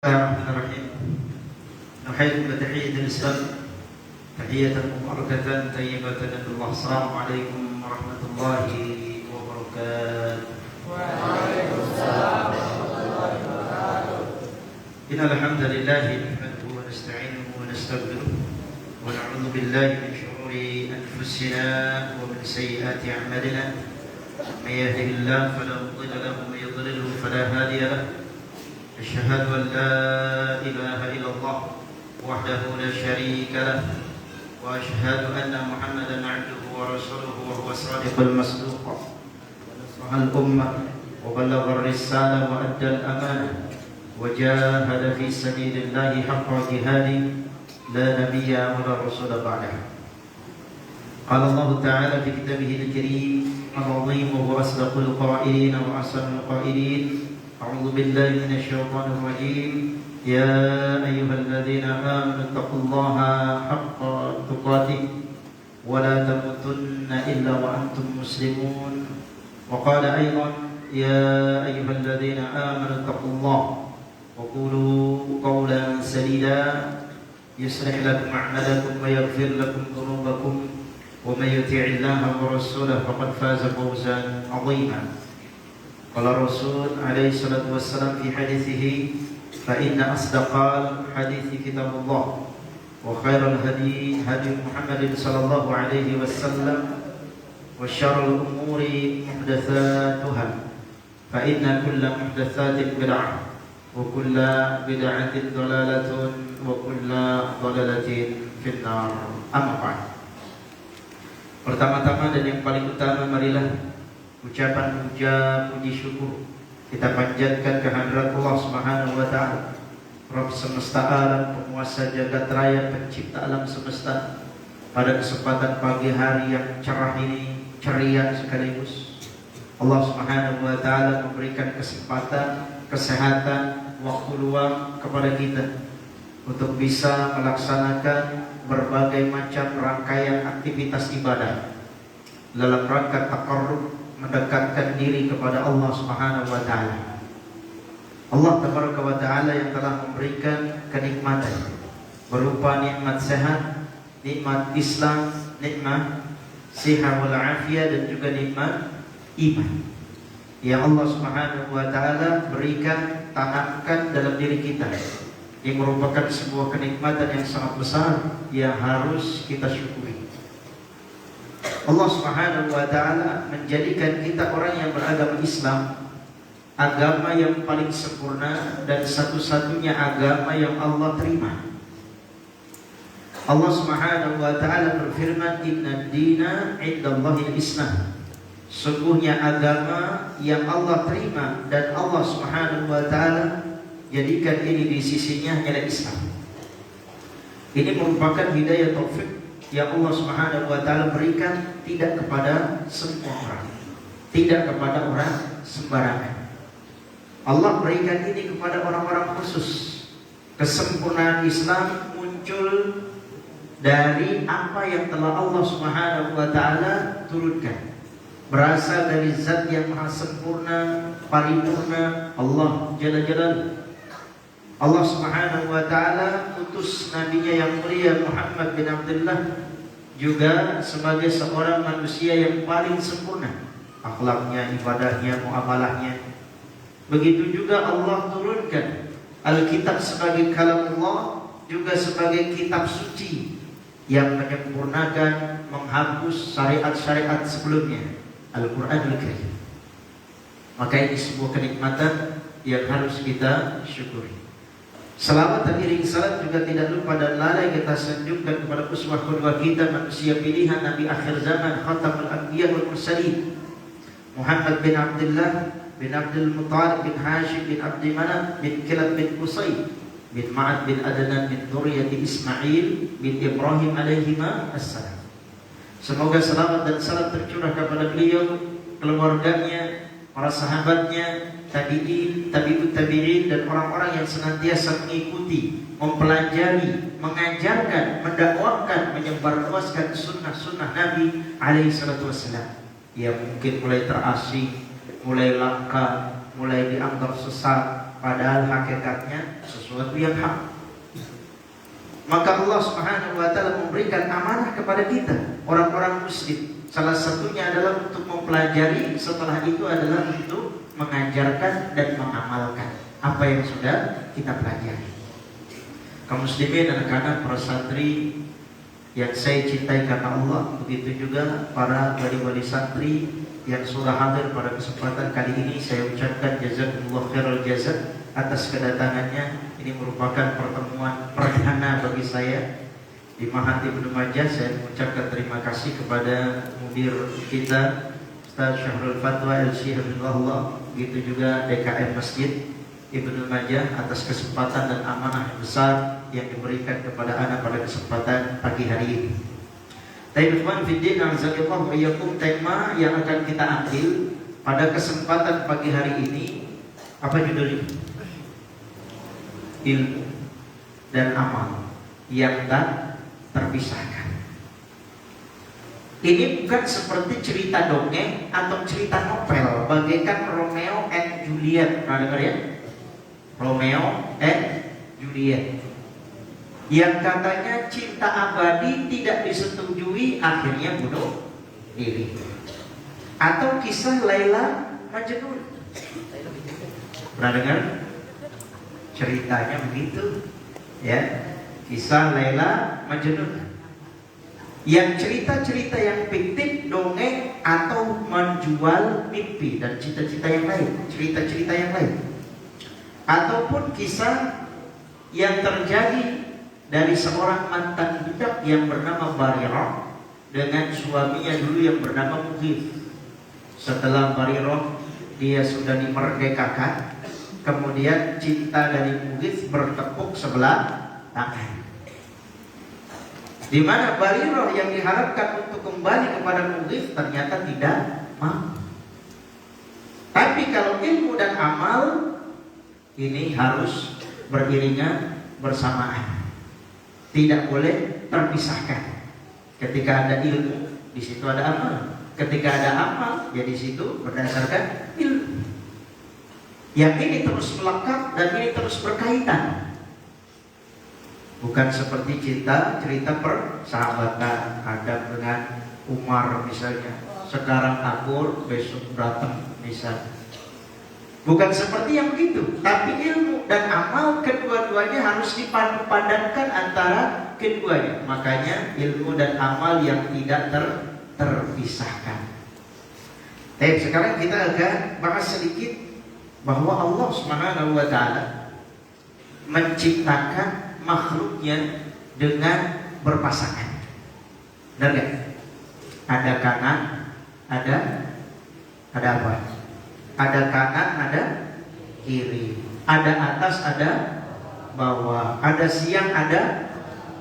Bismillahirrahmanirrahim. Nuhayyikum bi tahiyyatil Islam, tahiyatan mubarakatan thayyibatan billah. Assalamualaikum warahmatullahi wabarakatuh. Waalaikumsalam warahmatullahi wabarakatuh. Innal hamdalillah nahmaduhu wa nasta'inuhu wa nastaghfiruh wa na'udzu billahi min shururi anfusina wa min sayyiati a'malina. May yahdihillahu fala mudilla lahu wa may yudlilhu fala hadiya lahu. أشهد أن لا إله إلا الله وحده لا شريك له وأشهد أن محمدا عبده ورسوله وهو الصادق المصدوق ونصح الأمة وبلغ الرسالة وأدى الأمانة وجاهد في سبيل الله حق جهاده لا نبي ولا رسول بعده. قال الله تعالى في كتابه الكريم العظيم وهو أصدق القائلين وأحسن القائلين: أعوذ بالله من الشيطان الرجيم. يا أيها الذين آمنوا اتقوا الله حق تقاته ولا تموتن إلا وأنتم مسلمون. وقال أيضا: يا أيها الذين آمنوا اتقوا الله وقولوا قولا سديدا يصلح لكم أعمالكم ويغفر لكم ذنوبكم ومن يطع الله ورسوله فقد فاز فوزا عظيما. قال الرسول عليه الصلاة والسلام في حديثه: فإن أصدق الحديث كتاب الله وخير الهدي هدي محمد صلى الله عليه وسلم وشر الأمور محدثاتها فإن كل محدثات بدعة وكل بدعة ضلالة وكل ضلالة في النار. أما بعد. Pertama-tama dan yang paling utama, marilah ucapan puja puji syukur kita panjatkan kehadirat Allah Subhanahu wa taala, Rabb semesta alam, penguasa jagat raya, pencipta alam semesta. Pada kesempatan pagi hari yang cerah ini, ceria sekaligus, Allah Subhanahu wa taala memberikan kesempatan, kesehatan, waktu luang kepada kita untuk bisa melaksanakan berbagai macam rangkaian aktivitas ibadah dalam rangka taqarrub, mendekatkan diri kepada Allah Subhanahu wa taala. Allah Tabaraka wa taala yang telah memberikan kenikmatan berupa nikmat sehat, nikmat Islam, nikmat sihat wal afiyah, dan juga nikmat iman yang Allah Subhanahu wa taala berikan, tanamkan dalam diri kita, yang merupakan sebuah kenikmatan yang sangat besar yang harus kita syukuri. Allah Subhanahu wa taala menjadikan kita orang yang beragama Islam, agama yang paling sempurna dan satu-satunya agama yang Allah terima. Allah Subhanahu wa taala berfirman: "Inna dina 'indallahil Islam." Sungguhnya agama yang Allah terima dan Allah Subhanahu wa taala jadikan ini di sisinya adalah Islam. Ini merupakan hidayah taufik yang Allah Subhanahu wa taala berikan tidak kepada semua orang, tidak kepada orang sembarangan. Allah berikan ini kepada orang-orang khusus. Kesempurnaan Islam muncul dari apa yang telah Allah Subhanahu wa taala turunkan. Berasal dari zat yang maha sempurna, paripurna, Allah Jalla Jalaluhu. Allah Subhanahu wa taala utus nabinya yang mulia Muhammad bin Abdullah juga sebagai seorang manusia yang paling sempurna akhlaknya, ibadahnya, muamalahnya. Begitu juga Allah turunkan Alkitab sebagai kalam Allah, juga sebagai kitab suci yang menyempurnakan, menghapus syariat-syariat sebelumnya, Al-Qur'anul Karim. Maka ini sebuah kenikmatan yang harus kita syukuri. Selawat dan iring salat juga tidak lupa dan lalai kita sanjungkan kepada uswah qudwah kita, manusia pilihan Nabi akhir zaman, khatamul anbiya wal mursalin, Muhammad bin Abdullah bin Abdul Muttalib bin Hashim bin Abdi Manaf bin Kilab bin Qusay bin Ma'ad bin Adnan bin Duriyati Ismail bin Ibrahim alaihima assalam. Semoga selawat dan salam tercurah kepada beliau, keluarganya, para sahabatnya, tabi'in, tabi'ut tabi'in, dan orang-orang yang senantiasa mengikuti, mempelajari, mengajarkan, mendakwakan, menyebarluaskan sunnah-sunnah Nabi alaihi salatu wassalam, yang mungkin mulai terasing, mulai langka, mulai dianggap sesat, padahal hakikatnya sesuatu yang hak. Maka Allah Subhanahu wa taala memberikan amanah kepada kita, orang-orang muslim. Salah satunya adalah untuk mempelajari, setelah itu adalah untuk mengajarkan dan mengamalkan apa yang sudah kita pelajari. Kaum muslimin, anak-anak, para santri yang saya cintai karena Allah, begitu juga para wali-wali santri yang sudah hadir pada kesempatan kali ini, saya ucapkan jazakumullah khairal jazaa atas kedatangannya. Ini merupakan pertemuan perdana bagi saya di Ma'had Ibnu Majah. Saya mengucapkan terima kasih kepada mudir kita Ustaz Syahrul Fatwa LC Habibullah, begitu juga DKM Masjid Ibnu Majah atas kesempatan dan amanah besar yang diberikan kepada anak pada kesempatan pagi hari ini. Ikhwan fiddin, azzakallahu wa iyyakum, tema yang akan kita ambil pada kesempatan pagi hari ini apa judulnya? Ilmu dan amal yang tak terpisahkan. Ini bukan seperti cerita dongeng atau cerita novel bagaikan Romeo and Juliet. Pernah dengar ya? Romeo and Juliet, yang katanya cinta abadi tidak disetujui, akhirnya bunuh diri. Atau kisah Laila Majnun. Pernah dengar? Ceritanya begitu ya, kisah Laila Majnun. Yang cerita-cerita yang fiktif, dongeng, atau menjual mimpi dan cita-cita yang lain, cerita-cerita yang lain. Ataupun kisah yang terjadi dari seorang mantan budak yang bernama Barirah dengan suaminya dulu yang bernama Mughith. Setelah Barirah dia sudah dimerdekakan, kemudian cinta dari Mughith bertepuk sebelah tangan, di mana Barirah yang diharapkan untuk kembali kepada Mughith ternyata tidak mau. Tapi kalau ilmu dan amal ini harus beriringan bersamaan, tidak boleh terpisahkan. Ketika ada ilmu, di situ ada amal. Ketika ada amal, ya di situ berdasarkan ilmu. Yang ini terus melekat dan ini terus berkaitan. Bukan seperti cerita persahabatan Adam dengan Umar misalnya, sekarang akur, besok berantem misalnya. Bukan seperti yang begitu. Tapi ilmu dan amal kedua-duanya harus dipadankan antara keduanya. Makanya ilmu dan amal yang tidak terpisahkan. Sekarang kita akan bahas sedikit bahwa Allah Subhanahu wa taala menciptakan makhluknya dengan berpasangan. Benar gak? Ada kanan, ada apa? Ada kanan, ada kiri, ada atas, ada bawah, ada siang, ada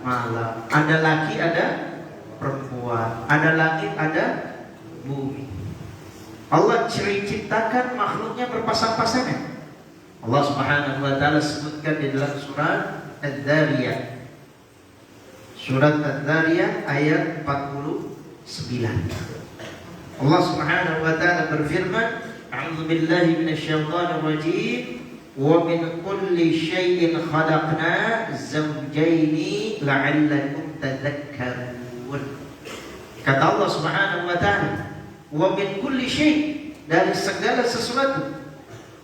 malam, ada laki, ada perempuan, ada langit, ada bumi. Allah ciptakan makhluknya berpasang-pasangan. Allah Subhanahu wa taala sebutkan di dalam surat Adz-Dzariyat. Surat Adz-Dzariyat ayat 49. Allah Subhanahu wa taala berfirman, A'udzu billahi minasyaitonir rajim, wa min kulli syai'in khalaqna zawjaini la'allakum tadhakkarun. Kata Allah Subhanahu wa taala, wa min kulli syai', dari segala sesuatu.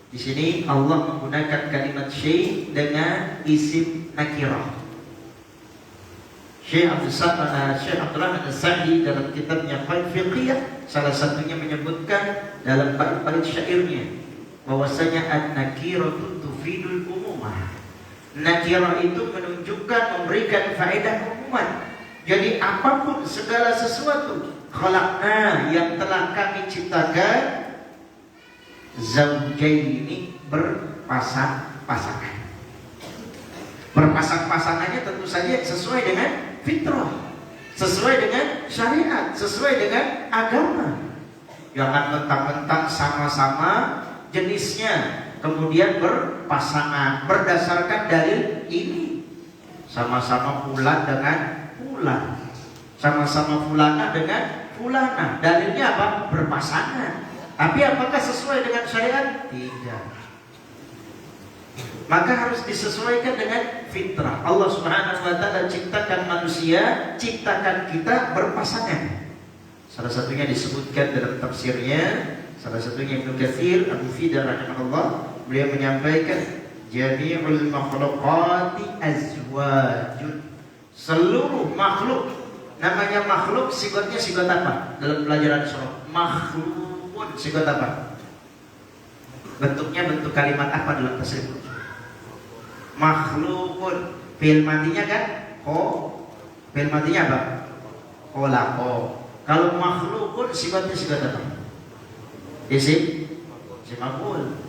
Di sini Allah menggunakan kalimat syai' dengan isim nakirah. Syekh Abdurrahman As-Sa'di dalam kitabnya Qaid Fiqhiyah salah satunya menyebutkan dalam bait syairnya bahwasanya an-nakiratu tufidul umumah. Nakirah itu menunjukkan, memberikan faedah umuman. Jadi apapun segala sesuatu khalaqna yang telah kami ciptakan zawjaini berpasang-pasangan. Berpasang-pasangannya tentu saja sesuai dengan fitrah, sesuai dengan syariat, sesuai dengan agama. Jangan mentang-mentang sama-sama jenisnya kemudian berpasangan berdasarkan dalil ini. Sama-sama fulan dengan fulan, sama-sama fulana dengan fulana. Dalilnya apa? Berpasangan. Tapi apakah sesuai dengan syariat? Tidak. Maka harus disesuaikan dengan fitrah. Allah Subhanahu wa taala ciptakan manusia, ciptakan kita berpasangan. Salah satunya disebutkan dalam tafsirnya, salah satunya Ibnu Katsir Abu Fida rahimahullah, beliau menyampaikan jami'ul makhluqati azwajun. Seluruh makhluk, namanya makhluk sifatnya sifat apa? Dalam pelajaran surah, makhlukun sifat apa? Bentuknya bentuk kalimat apa dalam bahasa Indonesia? Makhlukun. Fi'il madinya kan ko. Fi'il madinya apa? Kholaqo. Kalau makhlukun sifatnya sifat apa? Isim maf'ul.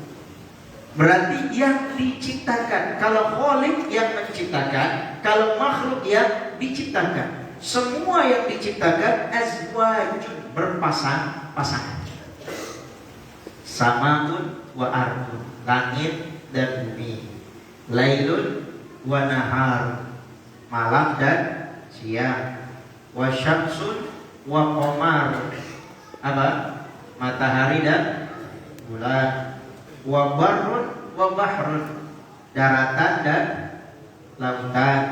Berarti yang diciptakan. Kalau khaliq yang menciptakan, kalau makhluk yang diciptakan. Semua yang diciptakan azwajun, berpasang-pasangan. Samaun wa ardun, langit dan bumi. Lailun wa nahar, malam dan siang. Wa syamsun wa qamar, apa? Matahari dan bulan. Wa barrun wa bahrun, daratan dan lautan.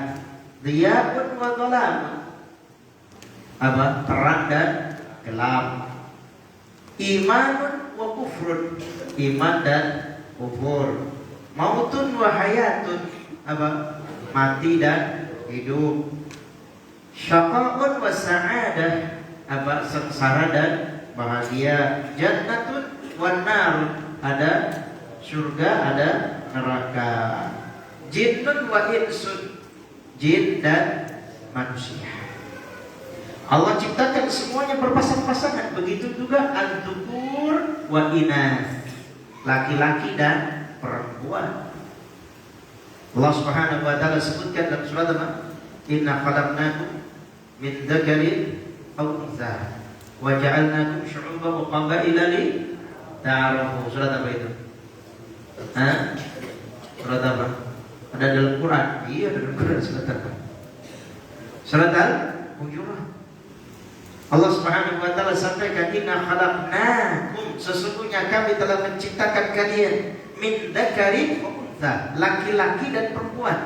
Diya'un wa dhalam, apa? Terang dan gelap. Imanun wa kufrun, iman dan kufur. Mautun wa hayatun, apa? Mati dan hidup. Syaqa'un wa sa'adah, apa? Sengsara dan bahagia. Jannatun wa nar, ada surga, ada neraka. Jinnun wa insun, jin dan manusia. Allah ciptakan semuanya berpasang-pasangan. Begitu juga al-dhukur wa inas, laki-laki dan perempuan. Allah Subhanahu wa taala sebutkan dalam surat apa? Inna khalaqnakum min dzakarin aw untha wa ja'alnakum syu'uban wa qabaila li ta'arafu. Surat apa itu? Surat apa? Ada dalam Quran? Iya, dalam Quran. Surat apa? Surat Al-Hujurat. Allah Subhanahu wa taala sampaikan inna khalaqnakum, sesungguhnya kami telah menciptakan kalian min dzakarin wa untha, laki-laki dan perempuan.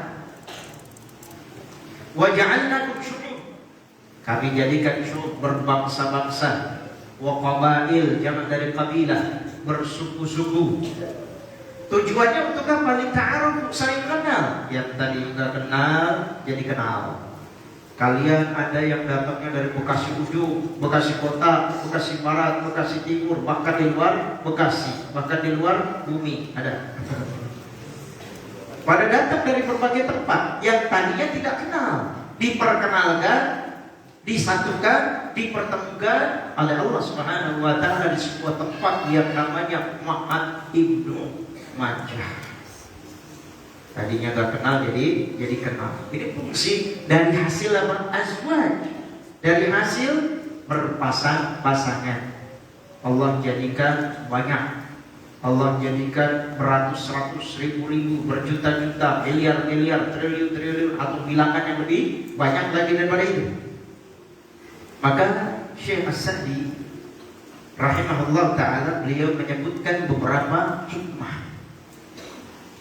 Wa ja'alnakum syu'ub, kami jadikan syu'ub, berbangsa-bangsa. Wa qabail, jamak dari kabilah, bersuku-suku. Tujuannya untuk apa? Li ta'arufu, saling kenal. Yang tadi enggak kenal jadi kenal. Kalian ada yang datangnya dari Bekasi ujung, Bekasi kota, Bekasi barat, Bekasi timur, bahkan di luar Bekasi, bahkan di luar bumi ada. Pada datang dari berbagai tempat yang tadinya tidak kenal, diperkenalkan, disatukan, dipertemukan oleh Allah Subhanahu wa taala di sebuah tempat yang namanya Ma'ad Ibnu Majah. Tadinya gak kenal jadi kenal. Ini fungsi dari hasil apa? Azwaj. Dari hasil berpasang-pasangan. Allah jadikan banyak. Allah jadikan beratus-ratus, ribu-ribu, berjuta-juta, miliar-miliar, triliun-triliun, atau bilangan yang lebih banyak lagi daripada itu. Maka Syekh As-Sa'di rahimahullah ta'ala, beliau menyebutkan beberapa hikmah.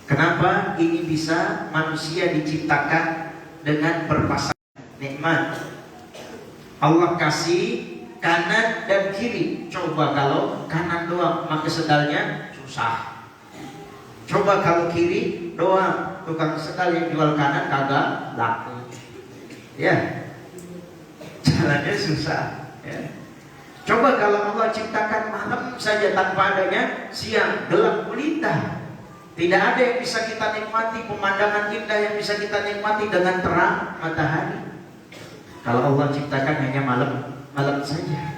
Kenapa ini bisa manusia diciptakan dengan berpasangan? Nikmat Allah kasih kanan dan kiri. Coba kalau kanan doang pakai sendalnya susah. Coba kalau kiri doang, tukang sendal yang jual kanan kagak laku. Ya, jalannya susah. Ya. Coba kalau Allah ciptakan malam saja tanpa adanya siang, gelap gulita. Tidak ada yang bisa kita nikmati, pemandangan indah yang bisa kita nikmati dengan terang matahari. Kalau Allah ciptakan hanya malam saja.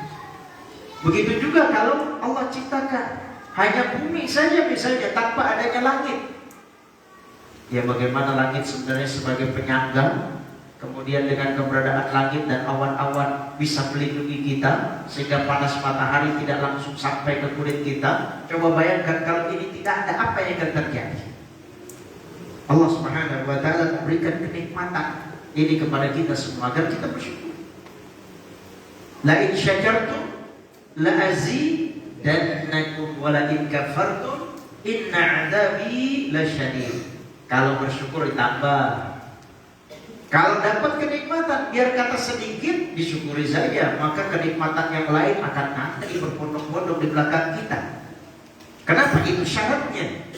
Begitu juga kalau Allah ciptakan hanya bumi saja misalnya tanpa adanya langit. Ya bagaimana langit sebenarnya sebagai penyangga, kemudian dengan keberadaan langit dan awan-awan bisa melindungi kita sehingga panas matahari tidak langsung sampai ke kulit kita. Coba bayangkan kalau ini tidak ada, apa yang akan terjadi? Allah Subhanahu wa taala memberikan kenikmatan ini kepada kita semua agar kita bersyukur. La in syakartum la azidannakum wa la in kafartum Inna 'adzabi lasyadid. Kalau bersyukur ditambah. Kalau dapat kenikmatan, biar kata sedikit disyukuri saja, maka kenikmatan yang lain akan nanti berbondong-bondong di belakang kita. Kenapa? Itu syaratnya.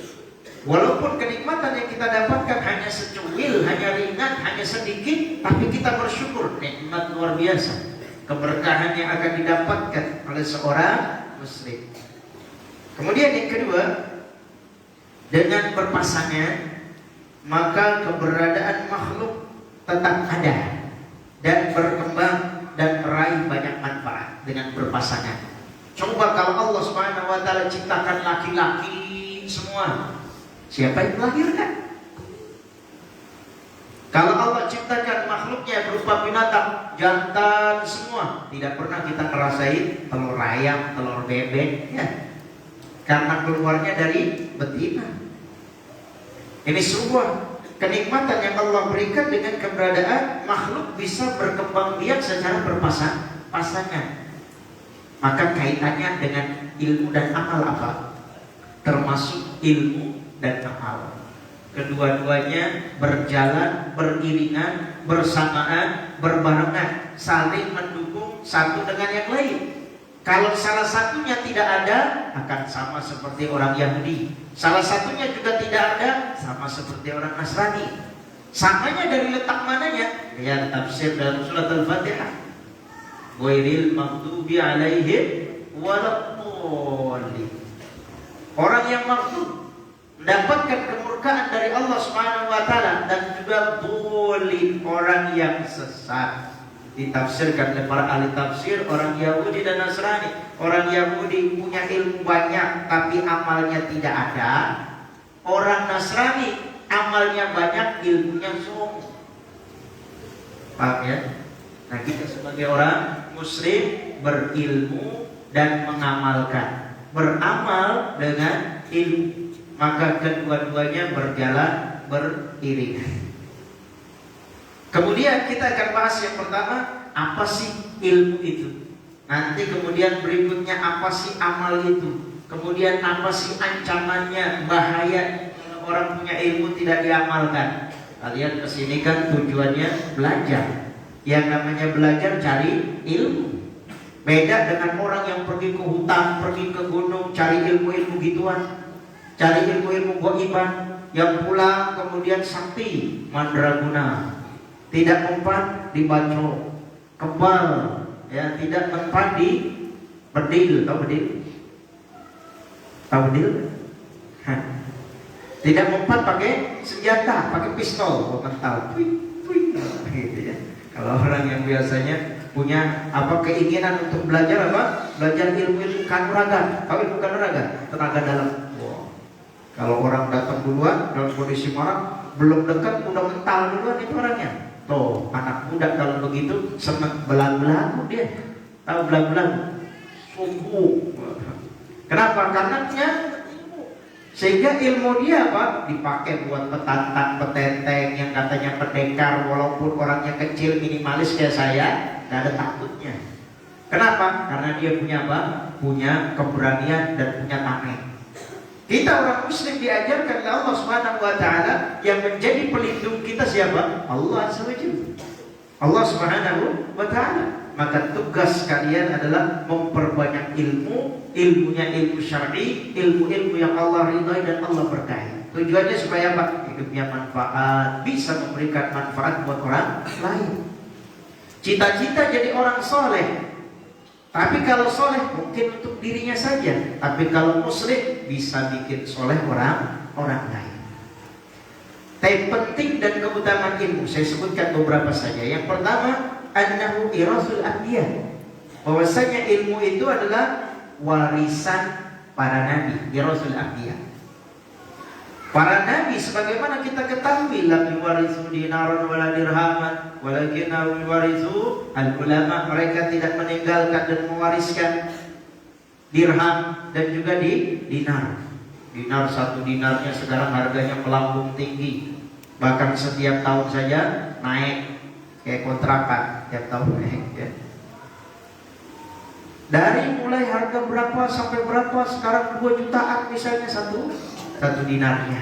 Walaupun kenikmatan yang kita dapatkan hanya secuil, hanya ringan, hanya sedikit, tapi kita bersyukur, nikmat luar biasa. Keberkahan yang akan didapatkan oleh seorang muslim. Kemudian yang kedua, dengan berpasangan, maka keberadaan makhluk tetap ada dan berkembang dan meraih banyak manfaat dengan berpasangan. Coba kalau Allah Subhanahu wa taala ciptakan laki-laki semua, siapa yang melahirkan? Kalau Allah ciptakan makhluknya berupa binatang, jantan semua, tidak pernah kita ngerasain telur ayam, telur bebek, ya. Karena keluarnya dari betina. Ini sebuah kenikmatan yang Allah berikan dengan keberadaan makhluk bisa berkembang biak secara berpasangan. Maka kaitannya dengan ilmu dan amal apa? Termasuk ilmu dan amal. Kedua-duanya berjalan beriringan, bersamaan, berbarengan, saling mendukung satu dengan yang lain. Kalau salah satunya tidak ada, akan sama seperti orang Yahudi. Salah satunya juga tidak ada, sama seperti orang Nasrani. Samanya dari letak mananya? Ya, tafsir dalam surat Al-Fatihah. Ghairil maghdubi alaihim waladdallin. Orang yang maghdub mendapatkan kemurkaan dari Allah Subhanahu wa taala, dan juga dhalin, orang yang sesat. Ditafsirkan oleh para ahli tafsir, orang Yahudi dan Nasrani. Orang Yahudi punya ilmu banyak tapi amalnya tidak ada. Orang Nasrani amalnya banyak, ilmunya sombong. Paham ya? Nah, kita sebagai orang muslim berilmu dan mengamalkan, beramal dengan ilmu, maka kedua-duanya berjalan beriringan. Kemudian kita akan bahas yang pertama, apa sih ilmu itu? Nanti kemudian berikutnya, apa sih amal itu? Kemudian apa sih ancamannya, bahaya kalau orang punya ilmu tidak diamalkan? Kalian kesini kan tujuannya belajar. Yang namanya belajar cari ilmu. Beda dengan orang yang pergi ke hutan, pergi ke gunung, cari ilmu-ilmu gituan, cari ilmu-ilmu goiban, yang pulang kemudian sakti, mandraguna. Tidak mempan di bacok, kebal, ya, tidak mempan di bedil, tahu bedil? Tahu bedil? Tidak mempan pakai senjata, pakai pistol, mental, gitu ya. Kalau orang yang biasanya punya keinginan untuk belajar belajar ilmu kanuragan, tahu ilmu kanuragan? Tenaga dalam. Wow. Kalau orang datang duluan dalam kondisi marah, belum dekat udah mental duluan itu orangnya. Tuh, anak muda kalau begitu senang belang-belang dia. Tahu belang-belang? Sungguh. Kenapa? Karena punya ilmu. Sehingga ilmu dia dipakai buat petantang, petenteng yang katanya pendekar, walaupun orangnya kecil, minimalis kayak saya, gak ada takutnya. Kenapa? Karena dia punya punya keberanian dan punya tameng. Kita orang muslim diajarkan oleh Allah Subhanahu wa taala, yang menjadi pelindung kita siapa? Allah SWT. Allah Subhanahu wa taala. Maka tugas kalian adalah memperbanyak ilmu, ilmunya ilmu syar'i, ilmu-ilmu yang Allah ridhai dan Allah berkahi. Tujuannya supaya hidupnya manfaat, bisa memberikan manfaat buat orang lain. Cita-cita jadi orang soleh. Tapi kalau soleh mungkin untuk dirinya saja. Tapi kalau muslim bisa bikin soleh orang lain. Tapi penting dan keutamaan ilmu, saya sebutkan beberapa saja. Yang pertama, annahu irasul anbiya. Bahwasanya ilmu itu adalah warisan para nabi, irasul anbiya. Para nabi sebagaimana kita ketahui, lam yuwarithu dinaran wala dirhaman walakinnahu yuwarithu al-ulama. Mereka tidak meninggalkan dan mewariskan dirham dan juga dinar. Dinar, satu dinarnya sekarang harganya melambung tinggi. Bahkan setiap tahun saja naik kayak kontrakan, tiap tahun naik ya. Dari mulai harga berapa sampai berapa, sekarang 2 jutaan misalnya satu 1 dinarnya,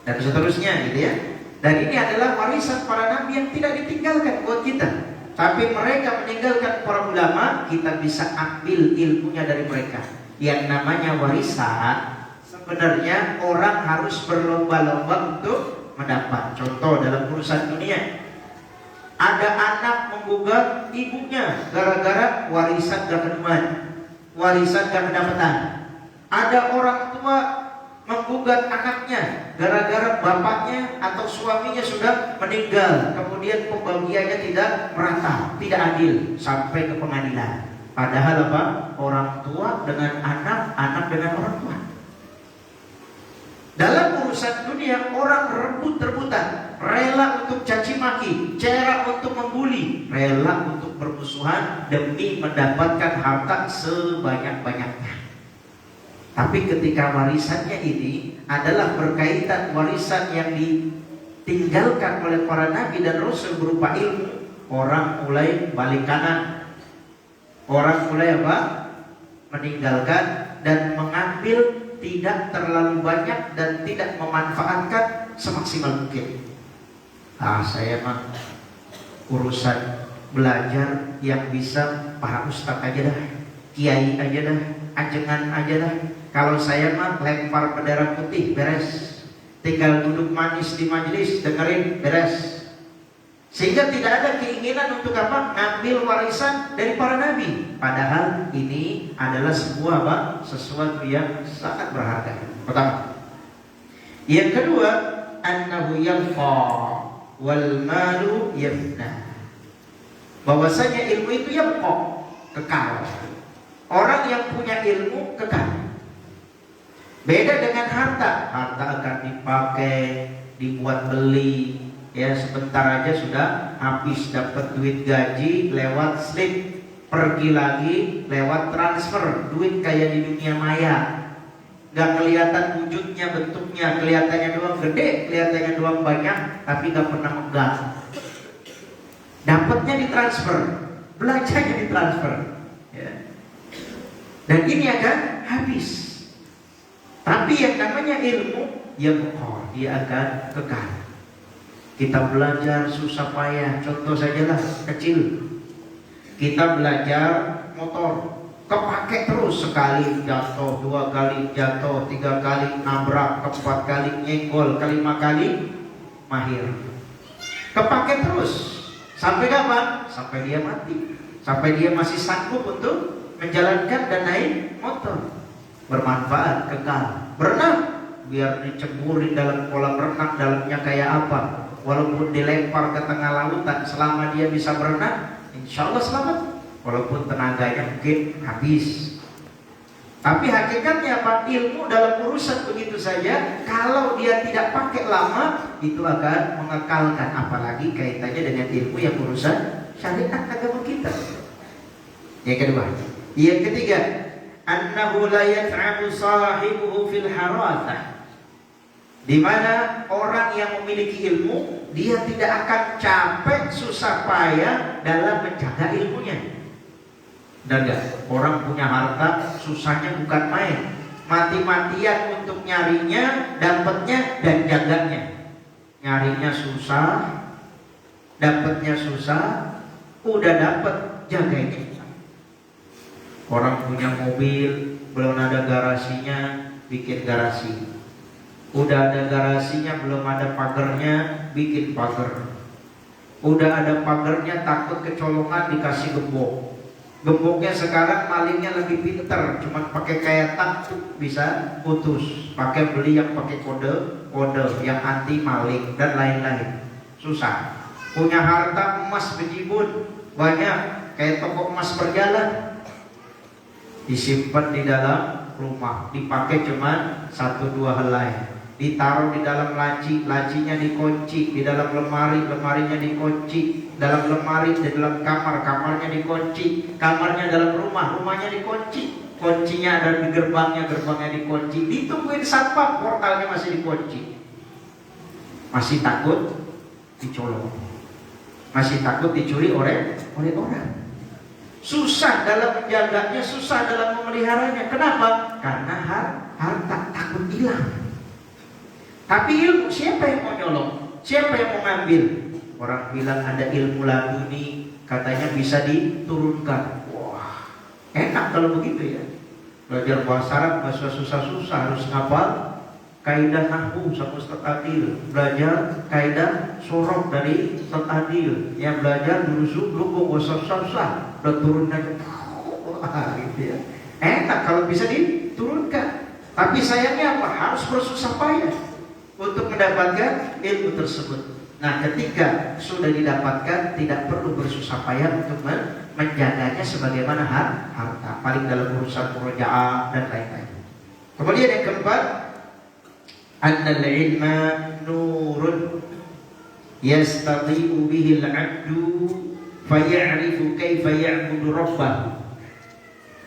dan seterusnya gitu ya. Dan ini adalah warisan para nabi yang tidak ditinggalkan buat kita. Tapi mereka meninggalkan para ulama, kita bisa ambil ilmunya dari mereka. Yang namanya warisan, sebenarnya orang harus berlomba-lomba untuk mendapat. Contoh dalam urusan dunia, ada anak menggugat ibunya gara-gara warisan gak keduman, warisan gak kedapatan. Ada orang tua menggugat anaknya gara-gara bapaknya atau suaminya sudah meninggal, kemudian pembagiannya tidak merata, tidak adil, sampai ke pengadilan. Padahal apa? Orang tua dengan anak, anak dengan orang tua. Dalam urusan dunia, orang rebut-rebutan, rela untuk caci maki, rela untuk membuli, rela untuk bermusuhan demi mendapatkan harta sebanyak-banyaknya. Tapi ketika warisannya ini adalah berkaitan warisan yang ditinggalkan oleh para nabi dan rasul berupa ilmu, orang mulai balik kanan. Orang mulai apa? Meninggalkan dan mengambil tidak terlalu banyak dan tidak memanfaatkan semaksimal mungkin. Saya mah urusan belajar yang bisa para ustadz aja dah, kiai aja dah, ajengan aja dah. Kalau saya mah lempar bendera putih, beres. Tinggal duduk manis di majelis, dengerin, beres. Sehingga tidak ada keinginan untuk apa? Ngambil warisan dari para nabi. Padahal ini adalah sebuah apa? Sesuatu yang sangat berharga. Pertama. Yang kedua, annahu yanfa wal malu yafna. Bahwasanya ilmu itu yanfa, kekal. Orang yang punya ilmu kekal. Beda dengan harta. Harta akan dipakai, dibuat beli, ya sebentar aja sudah habis, dapat duit gaji lewat slip, pergi lagi lewat transfer, duit kayak di dunia maya. Gak kelihatan wujudnya, bentuknya, kelihatannya doang gede, kelihatannya doang banyak, tapi gak pernah megang. Dapatnya ditransfer, belanjanya ditransfer, ya. Dan ini akan habis. Tapi yang namanya ilmu, dia akan kekal. Kita belajar susah payah, contoh sajalah kecil. Kita belajar motor, kepake terus, sekali jatuh, 2 kali jatuh, 3 kali nabrak, 4 kali nyenggol, 5 kali mahir. Kepake terus, sampai kapan? Sampai dia mati, sampai dia masih sanggup untuk menjalankan dan naik motor. Bermanfaat, kekal. Berenang, biar diceburin dalam kolam renang, dalamnya kayak apa, walaupun dilempar ke tengah lautan, selama dia bisa berenang, insya Allah selamat. Walaupun tenaganya mungkin habis. Tapi hakikatnya apa? Ilmu dalam urusan begitu saja, kalau dia tidak pakai lama, itu akan mengekalkan. Apalagi kaitannya dengan ilmu yang urusan syariat agama kita. Yang kedua. Yang ketiga, annahu la yat'abu sahibuhu fil harathah. Di mana orang yang memiliki ilmu, dia tidak akan capek susah payah dalam menjaga ilmunya. Dan orang punya harta susahnya bukan main, mati-matian untuk nyarinya, dapatnya dan jaganya. Nyarinya susah, dapatnya susah, udah dapat jaganya. Orang punya mobil, belum ada garasinya, bikin garasi. Udah ada garasinya, belum ada pagarnya, bikin pagar. Udah ada pagarnya, takut kecolongan, dikasih gembok. Gemboknya sekarang malingnya lebih pinter, cuma pakai kayak tangkuk bisa putus. Pakai beli yang pakai kode yang anti maling dan lain-lain. Susah. Punya harta emas bejibun banyak, kayak toko emas berjalan. Disimpan di dalam rumah, dipakai cuma 1-2 helai. Ditaruh di dalam laci, lacinya dikunci. Di dalam lemari, lemarinya dikunci. Dalam lemari, di dalam kamar, kamarnya dikunci. Kamarnya dalam rumah, rumahnya dikunci. Kuncinya ada di gerbangnya, gerbangnya dikunci. Ditungguin satpam, portalnya masih dikunci. Masih takut dicolong, masih takut dicuri oleh orang. Susah dalam menjaganya, susah dalam memeliharanya. Kenapa? Karena harta takut hilang. Tapi ilmu siapa yang mau nyolong? Siapa yang mau ngambil? Orang bilang ada ilmu laduni, katanya bisa diturunkan. Wah, enak kalau begitu ya. Belajar bahasa Arab, bahasa susah-susah harus hafal kaidah nahwu sama Ustaz Adil, belajar kaidah sorok dari Ustaz Adil, ya belajar durusuk lubung bahasa susah, udah turun aja, wah gitu ya. Enak kalau bisa diturunkan. Tapi sayangnya apa? Harus bersusah payah untuk mendapatkan ilmu tersebut. Nah, ketika sudah didapatkan, tidak perlu bersusah payah untuk menjaganya sebagaimana harta, paling dalam urusan murojaah dan lain-lain. Kemudian yang keempat, annal ilma nurun yastati'u bihi al-'abdu faya'rifu kaifa ya'budu rabbah.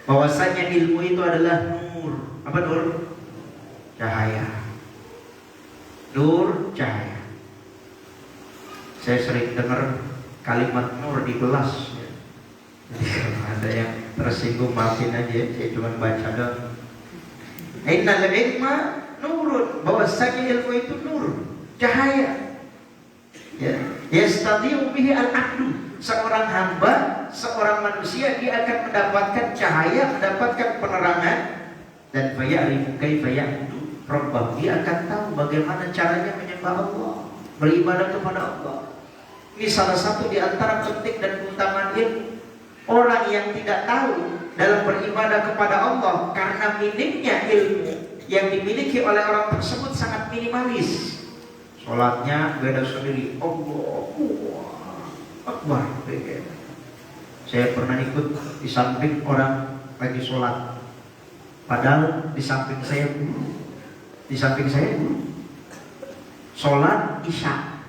Bahwasanya ilmu itu adalah nur. Apa nur? Cahaya. Nur, cahaya. Saya sering dengar kalimat nur di kelas ya. Jadi kalau ada yang tersinggung maafin aja, saya cuma baca doang. Innal ilma nurun, bahwasanya ilmu itu nur, cahaya. Ya, yastati'u bihi al-'abdu. Seorang hamba, seorang manusia, dia akan mendapatkan cahaya, mendapatkan penerangan, dan faya'rifu kaifa ya'budu rabbah. Dia akan tahu bagaimana caranya menyembah Allah, beribadah kepada Allah. Ini salah satu di antara penting dan keutamaan ilmu. Orang yang tidak tahu dalam beribadah kepada Allah karena minimnya ilmu yang dimiliki oleh orang tersebut sangat minimalis. Sholatnya beda sendiri. Allahu Akbar. Saya pernah ikut di samping orang lagi sholat, padahal di samping saya guru. Di samping saya guru. Sholat isya,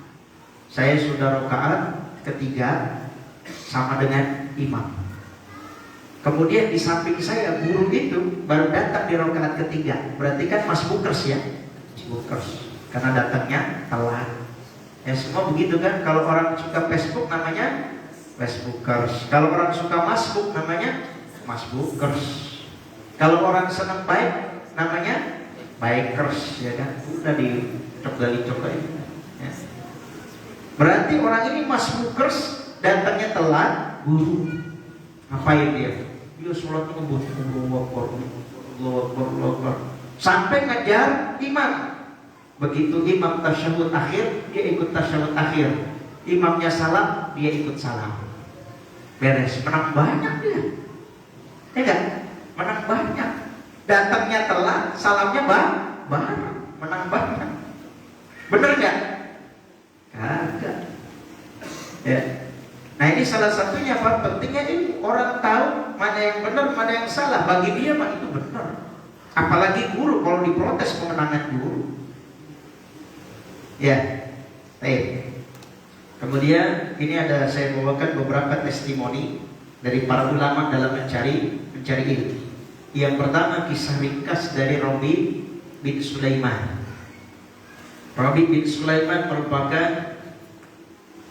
saya sudah rakaat ketiga sama dengan imam. Kemudian di samping saya guru itu baru datang di rakaat ketiga. Berarti kan masbukers ya, masbukers, karena datangnya telat. Ya semua begitu kan. Kalau orang suka Facebook namanya Facebookers. Kalau orang suka masbuk namanya masbukers. Kalau orang senang baik namanya bikers, ya kan. Udah dicok-cok ya. Berarti orang ini masbukers, datangnya telat, guru. Ngapain dia? Dia sholat ngebut, Allahu Akbar, sampai ngejar imam. Begitu imam tasyahud akhir, dia ikut tasyahud akhir. Imamnya salam, dia ikut salam. Beres, menang banyak dia. Ya kan? Menang banyak. Datangnya telat, salamnya bareng, menang banyak. Bener nggak? Kagak. Ya. Nah ini salah satunya apa? Pentingnya ini orang tahu mana yang benar, mana yang salah. Bagi dia mah itu benar. Apalagi guru kalau diprotes kemenangan guru. Ya, baik. Kemudian ini ada saya bawakan beberapa testimoni dari para ulama dalam mencari ilmu. Yang pertama kisah ringkas dari Rabi bin Sulaiman. Rabi bin Sulaiman merupakan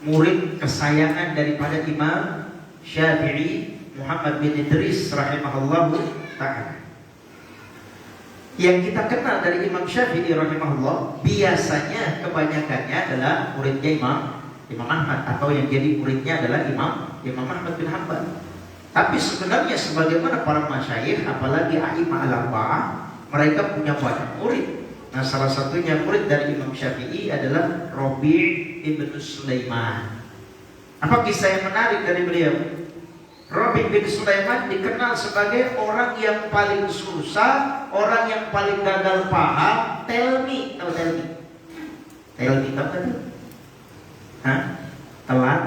murid kesayangan daripada Imam Syafi'i Muhammad bin Idris rahimahullahu ta'ala. Yang kita kenal dari Imam Syafi'i rahimahullah biasanya kebanyakannya adalah muridnya Imam Ahmad, atau yang jadi muridnya adalah Imam Ahmad bin Hanbal. Tapi sebenarnya sebagaimana para masyayikh, apalagi a'imah al-arba'ah, mereka punya banyak murid. Nah salah satunya murid dari Imam Syafi'i adalah Rabi' ibn Sulaiman. Apa kisah yang menarik dari beliau? Rabi' bin Sulaiman dikenal sebagai orang yang paling susah, orang yang paling gagal paham. Telmi, tahu telmi? Telmi tahu kan? Hah? Telat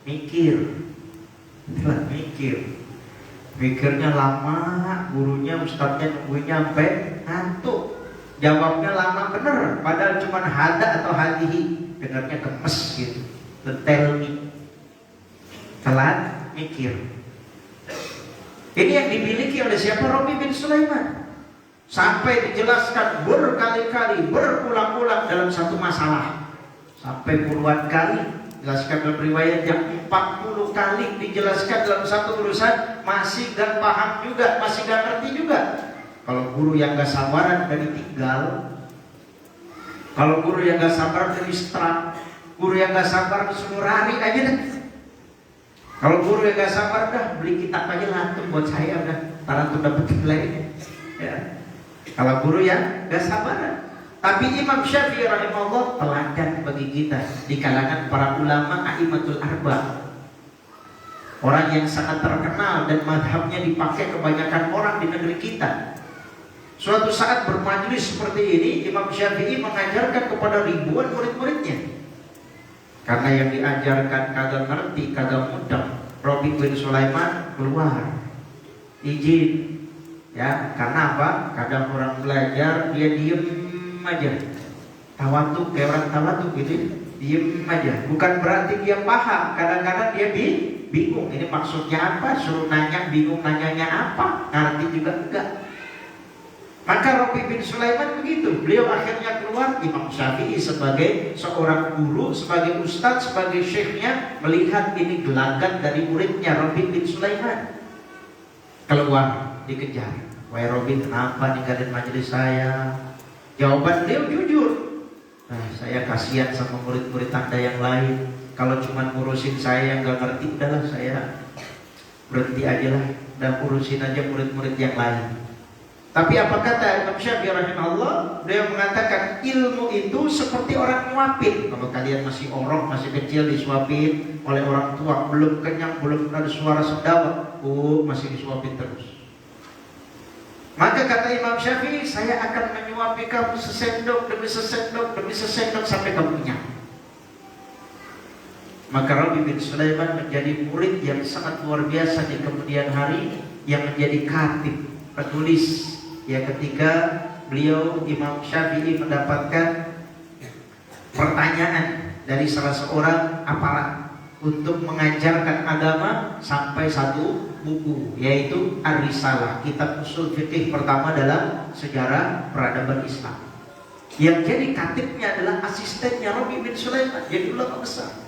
mikir. Telat mikir. Mikirnya lama, gurunya, ustadznya nungguinnya sampai ngantuk. Jawabnya lama bener, padahal cuma hada atau hadihi, dengarnya gemes gitu. Telmi, telat mikir. Ini yang dimiliki oleh siapa? Rabi bin Sulaiman. Sampai dijelaskan berkali-kali, berulang-ulang dalam satu masalah. Sampai puluhan kali dijelaskan dalam riwayat yang 40 kali dijelaskan dalam satu urusan, masih gak paham juga, masih gak ngerti juga. Kalau guru yang gak sabaran udah ditinggal, Kalau guru yang gak sabar tulis terang, guru yang gak sabar suruh lari aja deh. Kalau guru yang gak sabar dah beli kitab aja lantung buat saya udah, taran tuh dapet nilainya. Ya. Kalau guru yang gak sabar. Tapi Imam Syafi'i rahimahullah teladan bagi kita di kalangan para ulama a'immatul arba'. Orang yang sangat terkenal dan madhabnya dipakai kebanyakan orang di negeri kita. Suatu saat bermajlis seperti ini, Imam Syafi'i mengajarkan kepada ribuan murid-muridnya. Karena yang diajarkan kagak ngerti, kagak mudah, Rabi' bin Sulaiman keluar izin. Ya, karena apa? Kadang orang belajar dia diem aja, tawaduk, kayak orang tawaduk gitu, diem aja. Bukan berarti dia paham, kadang-kadang dia bingung, ini maksudnya apa, suruh nanya bingung nanyanya apa, ngerti juga enggak. Maka Rabi' bin Sulaiman begitu, beliau akhirnya keluar. Imam Syafi'i sebagai seorang guru, sebagai ustadz, sebagai syekhnya melihat ini gelagat dari muridnya Rabi' bin Sulaiman. Keluar, dikejar. Wahai Rabi', kenapa ninggalin majelis saya? Jawaban beliau jujur. Nah, saya kasihan sama murid-murid Anda yang lain. Kalau cuma ngurusin saya yang gak ngerti, udahlah saya berhenti aja lah, dan urusin aja murid-murid yang lain. Tapi apa kata Imam Syafi'i rahimahullah? Beliau mengatakan ilmu itu seperti orang nyuapin. Kalau kalian masih orok, masih kecil disuapin oleh orang tua, belum kenyang, belum ada suara sendawa, masih disuapin terus. Maka kata Imam Syafi'i, saya akan menyuapi kamu sesendok demi sesendok demi sesendok sampai kamu kenyang. Maka Rabi' bin Sulaiman menjadi murid yang sangat luar biasa di kemudian hari, yang menjadi katib, penulis. Ya, ketika beliau Imam Syafi'i mendapatkan pertanyaan dari salah seorang aparat untuk mengajarkan agama sampai satu buku, yaitu Ar-Risalah, kitab usul fikih pertama dalam sejarah peradaban Islam. Yang jadi katibnya adalah asistennya Rabi' bin Sulaiman, jadi ulama besar.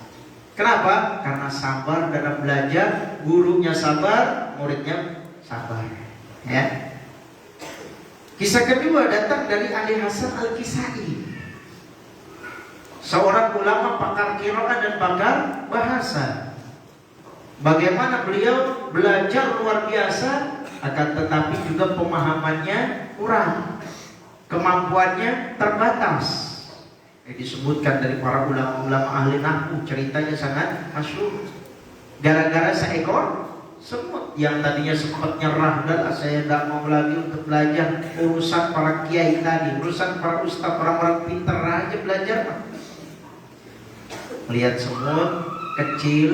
Kenapa? Karena sabar dalam belajar, gurunya sabar, muridnya sabar. Ya. Kisah kedua datang dari Ali Hasan Al-Kisai, seorang ulama pakar qiraat dan pakar bahasa. Bagaimana beliau belajar luar biasa, akan tetapi juga pemahamannya kurang, kemampuannya terbatas. Disebutkan dari para ulama-ulama ahli nahwu, ceritanya sangat masyhur. Gara-gara seekor semut yang tadinya sempat nyerah, dan saya tidak mau lagi untuk belajar, urusan para kiai tadi, urusan para ustaz, orang-orang pintar aja belajar. Melihat semut kecil,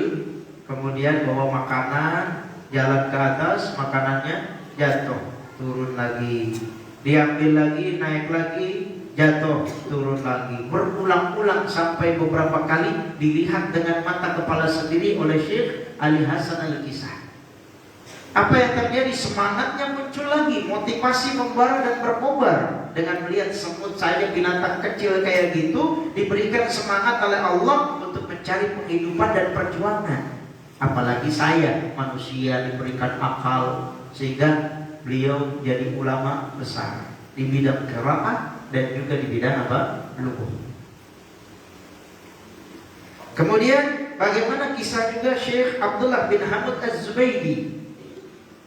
kemudian bawa makanan, jalan ke atas, makanannya jatuh, turun lagi, diambil lagi, naik lagi, jatuh, turun lagi, berulang-ulang sampai beberapa kali dilihat dengan mata kepala sendiri oleh Syekh Ali Hasan Al-Kisai. Apa yang terjadi? Semangatnya muncul lagi, motivasi membara dan berkobar dengan melihat semut saja, binatang kecil kayak gitu, diberikan semangat oleh Allah untuk mencari penghidupan dan perjuangan. Apalagi saya, manusia, diberikan akal, sehingga beliau jadi ulama besar di bidang qiraat dan juga di bidang apa? Lughah. Kemudian bagaimana kisah juga Syekh Abdullah bin Hamid Az-Zubaydi,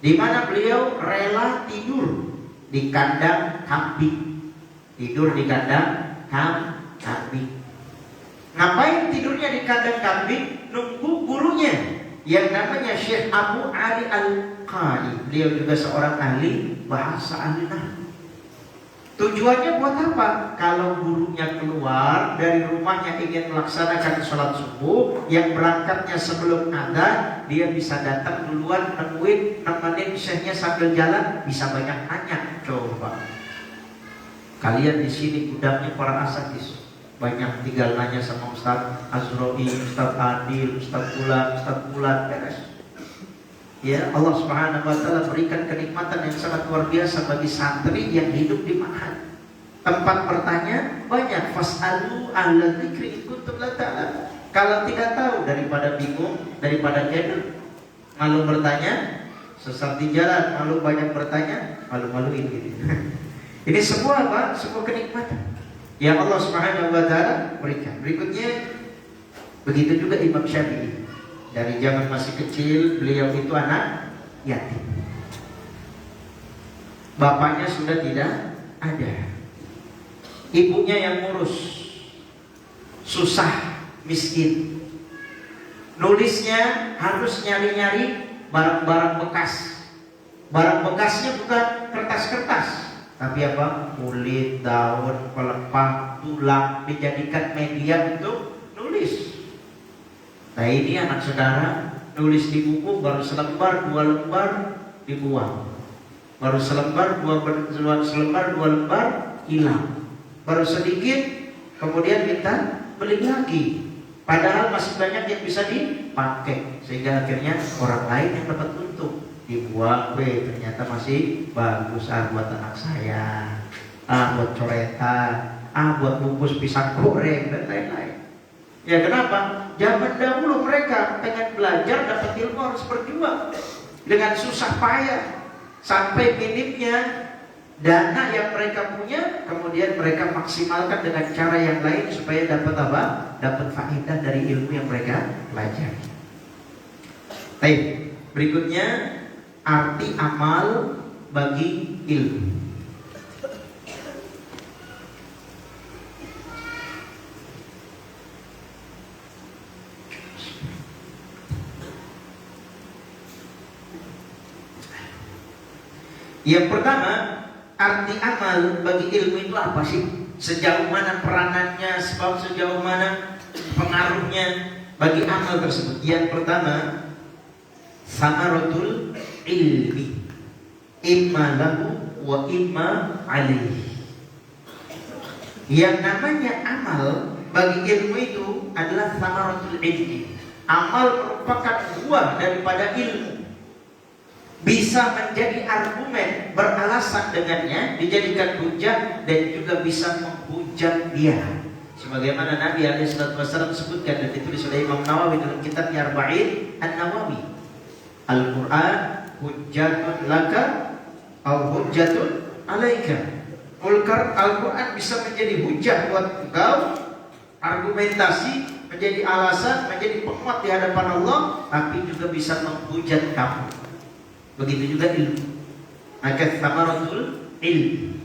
di mana beliau rela tidur di kandang kambing. Tidur di kandang kambing. Ngapain tidurnya di kandang kambing? Nunggu gurunya yang namanya Syekh Abu Ali Al-Qai. Beliau juga seorang ahli bahasa, ahli nahwu. Tujuannya buat apa? Kalau gurunya keluar dari rumahnya ingin melaksanakan sholat subuh, yang berangkatnya sebelum adzan, dia bisa datang duluan, nemenin syekhnya sambil jalan, bisa banyak nanya. Coba kalian di sini gudangnya para asatidz, banyak tinggal nanya sama Ustaz Azroi, Ustaz Adil, Ustaz Bulan, beres. Ya, Allah Subhanahu wa taala berikan kenikmatan yang sangat luar biasa bagi santri yang hidup di ma'had. Tempat bertanya banyak, fasalu ahla dzikri in kuntum la ta'lamun. Kalau tidak tahu, daripada bingung, daripada jadul, malu bertanya, sesat di jalan, malu banyak bertanya, malu-maluin gitu. Ini semua apa? Semua kenikmatan yang Allah Subhanahu wa taala berikan. Berikutnya begitu juga Imam Syafi'i. Dari zaman masih kecil beliau itu anak yatim. Bapaknya sudah tidak ada. Ibunya yang ngurus. Susah, miskin. Nulisnya harus nyari-nyari barang-barang bekas. Barang bekasnya bukan kertas-kertas, tapi apa? Kulit, daun, pelepah, tulang dijadikan media untuk nulis. Nah ini anak saudara nulis di buku baru selembar, 2 lembar dibuang. Baru selembar, dua lembar hilang. Baru sedikit kemudian minta beli lagi. Padahal masih banyak yang bisa dipakai, sehingga akhirnya orang lain yang dapat untung. Dibuang, ternyata masih bagus, buat anak saya, buat coretan, buat bungkus pisang goreng dan lain-lain. Ya kenapa? Zaman dahulu mereka pengen belajar, dapat ilmu harus berjuang dengan susah payah, sampai minimnya dana yang mereka punya, kemudian mereka maksimalkan dengan cara yang lain supaya dapat apa? Dapat faedah dari ilmu yang mereka pelajari. Baik, berikutnya arti amal bagi ilmu. Yang pertama, arti amal bagi ilmu itu apa sih? Sejauh mana peranannya, sebab sejauh mana pengaruhnya bagi amal tersebut? Yang pertama, samaratul ilmi, imma lahu wa imma alaihi. Yang namanya amal bagi ilmu itu adalah samaratul ilmi. Amal merupakan buah daripada ilmu. Bisa menjadi argumen, beralasan dengannya, dijadikan hujah, dan juga bisa menghujat dia. Sebagaimana Nabi SAW sebutkan dan ditulis oleh Imam Nawawi dalam kitabnya Arba'in An-Nawawi. Al-Quran hujjatun laka au hujjatun alaika. Al-Quran bisa menjadi hujah buat engkau, argumentasi, menjadi alasan, menjadi penguat di hadapan Allah, tapi juga bisa menghujat kamu. Begitu juga ilmu. Maka samaratul ilmi,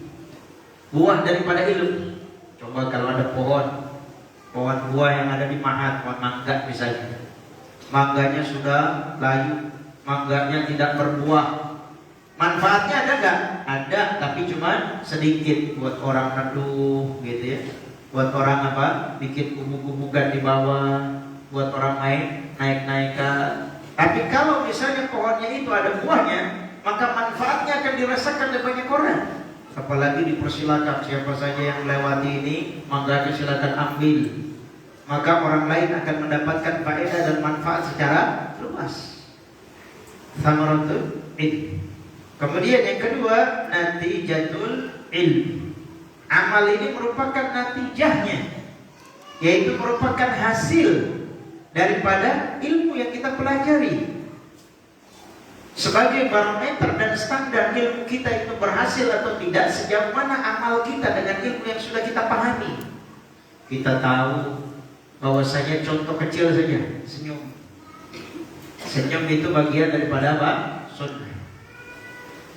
buah daripada ilmu. Coba kalau ada pohon buah yang ada di Mahat, pohon mangga misalnya, mangganya sudah layu, mangganya tidak berbuah, manfaatnya ada nggak? Ada, tapi cuma sedikit buat orang neduh gitu ya, buat orang apa? Bikin gubuk-gubukan di bawah, buat orang main naik-naikan. Tapi kalau misalnya pohonnya itu ada buahnya, maka manfaatnya akan dirasakan oleh banyak orang. Apalagi dipersilakan siapa saja yang melewati ini, maka silakan ambil. Maka orang lain akan mendapatkan faedah dan manfaat secara luas. Samaratul ilmi. Kemudian yang kedua, natijatul ilmi. Amal ini merupakan natijahnya, yaitu merupakan hasil daripada ilmu yang kita pelajari. Sebagai barometer dan standar ilmu kita itu berhasil atau tidak, sejauh mana amal kita dengan ilmu yang sudah kita pahami. Kita tahu bahwasanya contoh kecil saja, senyum. Senyum itu bagian daripada apa? Sunnah.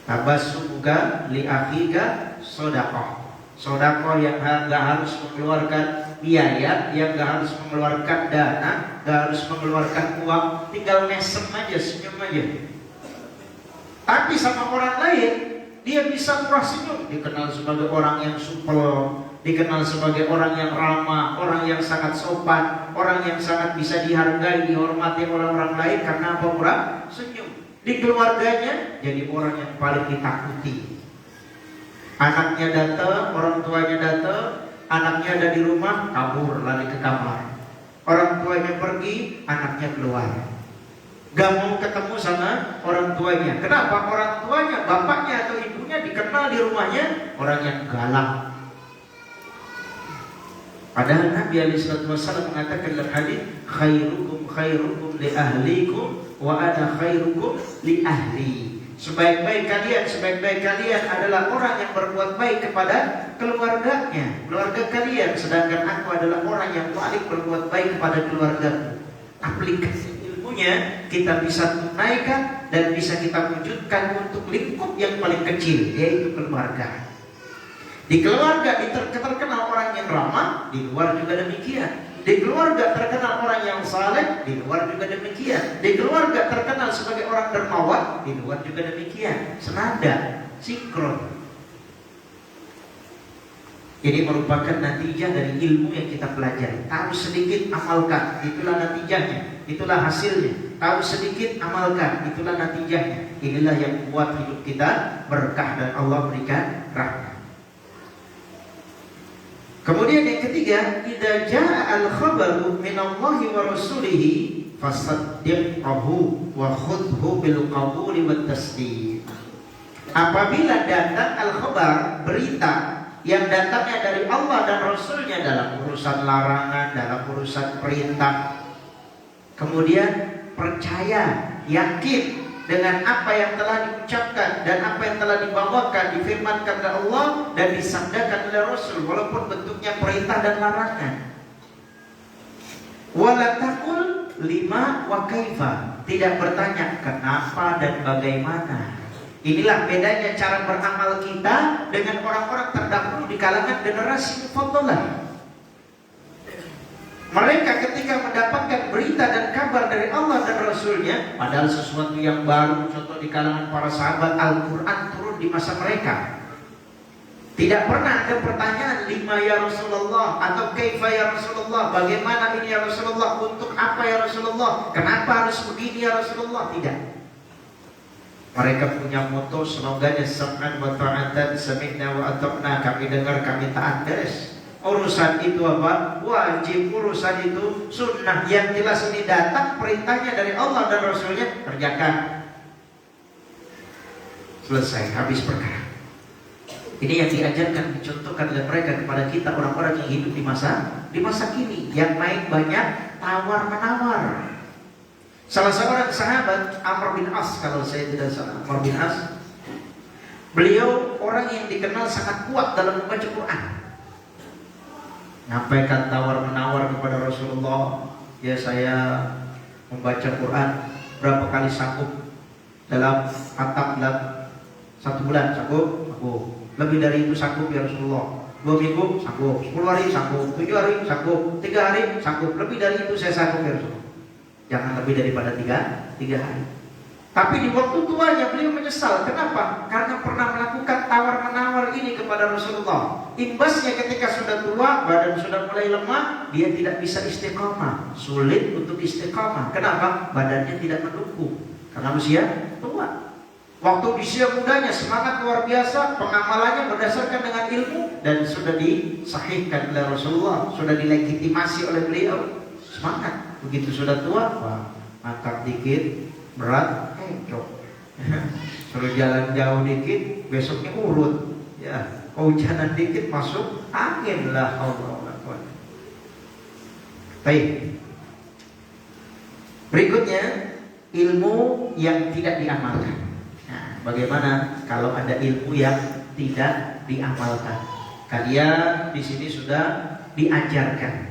Tabassumuka li akhika sedekah. Sedekah yang enggak harus mengeluarkan biaya, yang enggak harus mengeluarkan dana, enggak harus mengeluarkan uang, tinggal mesem aja, senyum aja. Tapi sama orang lain, dia bisa murah senyum, dikenal sebagai orang yang supel, dikenal sebagai orang yang ramah, orang yang sangat sopan, orang yang sangat bisa dihargai, dihormati oleh orang lain karena apa? Murah senyum. Di keluarganya jadi orang yang paling ditakuti. Anaknya datang, orang tuanya datang, anaknya ada di rumah, kabur lari ke kamar. Orang tuanya pergi, anaknya keluar. Gak mau ketemu sama orang tuanya. Kenapa? Orang tuanya, bapaknya atau ibunya dikenal di rumahnya orang yang galak. Padahal Nabi SAW mengatakan dalam hadis, khairukum khairukum li ahlikum wa ana khairukum li ahli. sebaik-baik kalian adalah orang yang berbuat baik kepada keluarganya, keluarga kalian, sedangkan aku adalah orang yang paling berbuat baik kepada keluargaku. Aplikasi ilmunya kita bisa tunaikan dan bisa kita wujudkan untuk lingkup yang paling kecil, yaitu keluarga. Di keluarga terkenal orang yang ramah, di luar juga demikian. Di keluarga terkenal orang yang saleh, di luar juga demikian. Di keluarga terkenal sebagai orang dermawan, di luar juga demikian. Senada, sinkron. Ini merupakan natijah dari ilmu yang kita pelajari. Tahu sedikit, amalkan, itulah natijahnya, itulah hasilnya. Tahu sedikit, amalkan, itulah natijahnya. Inilah yang membuat hidup kita berkah dan Allah berikan rahmat. Kemudian yang ketiga, idza jaa al-khabaru minallahi wa rasulihi fasaddiqhu wa khudhu bil qabuli wat tasdiq. Apabila datang al-khabar, berita yang datangnya dari Allah dan Rasulnya dalam urusan larangan, dalam urusan perintah, kemudian percaya, yakin dengan apa yang telah diucapkan dan apa yang telah dibawakan, difirmankan oleh Allah dan disabdakan oleh Rasul, walaupun bentuknya perintah dan larangan. Wala taqul lima wa kaifa, tidak bertanya kenapa dan bagaimana. Inilah bedanya cara beramal kita dengan orang-orang terdahulu di kalangan generasi mufaddalah. Mereka ketika mendapatkan berita dan kabar dari Allah dan Rasulnya, padahal sesuatu yang baru, contoh di kalangan para sahabat, Al-Quran turun di masa mereka. Tidak pernah ada pertanyaan lima ya Rasulullah atau kaifa ya Rasulullah, bagaimana ini ya Rasulullah, untuk apa ya Rasulullah, kenapa harus begini ya Rasulullah. Tidak. Mereka punya moto, slogannya sam'an wa ta'atan, sami'na wa ata'na, kami dengar, kami taat, beres. Urusan itu apa? Wajib. Urusan itu sunnah. Yang jelas ini datang perintahnya dari Allah dan Rasulnya, kerjakan. Selesai, habis perkara. Ini yang diajarkan, dicontohkan oleh mereka kepada kita, orang-orang yang hidup di masa kini, yang naik banyak tawar menawar. Salah seorang sahabat, Amr bin As, kalau saya tidak salah, Amr bin As, beliau orang yang dikenal sangat kuat dalam membaca Quran. Nyampaikan tawar-menawar kepada Rasulullah, ya saya membaca Quran berapa kali sanggup dalam atap dalam 1 bulan sanggup, lebih dari itu sanggup ya Rasulullah, 2 minggu sanggup, 10 hari sanggup, 7 hari sanggup, 3 hari sanggup, lebih dari itu saya sanggup ya Rasulullah. Jangan lebih daripada 3 hari. Tapi di waktu tuanya beliau menyesal. Kenapa? Karena pernah melakukan tawar-menawar ini kepada Rasulullah. Imbasnya ketika sudah tua, badan sudah mulai lemah, dia tidak bisa istiqamah. Sulit untuk istiqamah. Kenapa? Badannya tidak mendukung. Karena usia tua. Waktu usia mudanya semangat luar biasa, pengamalannya berdasarkan dengan ilmu dan sudah disahihkan oleh Rasulullah, sudah dilegitimasi oleh beliau. Semangat. Begitu sudah tua, wah, angkat dikit, berat, cok. Suruh jalan jauh dikit, besoknya urut. Ya, kehujanan dikit masuk angin lah. Allah. Baik. Berikutnya, ilmu yang tidak diamalkan. Nah, bagaimana kalau ada ilmu yang tidak diamalkan? Kalian di sini sudah diajarkan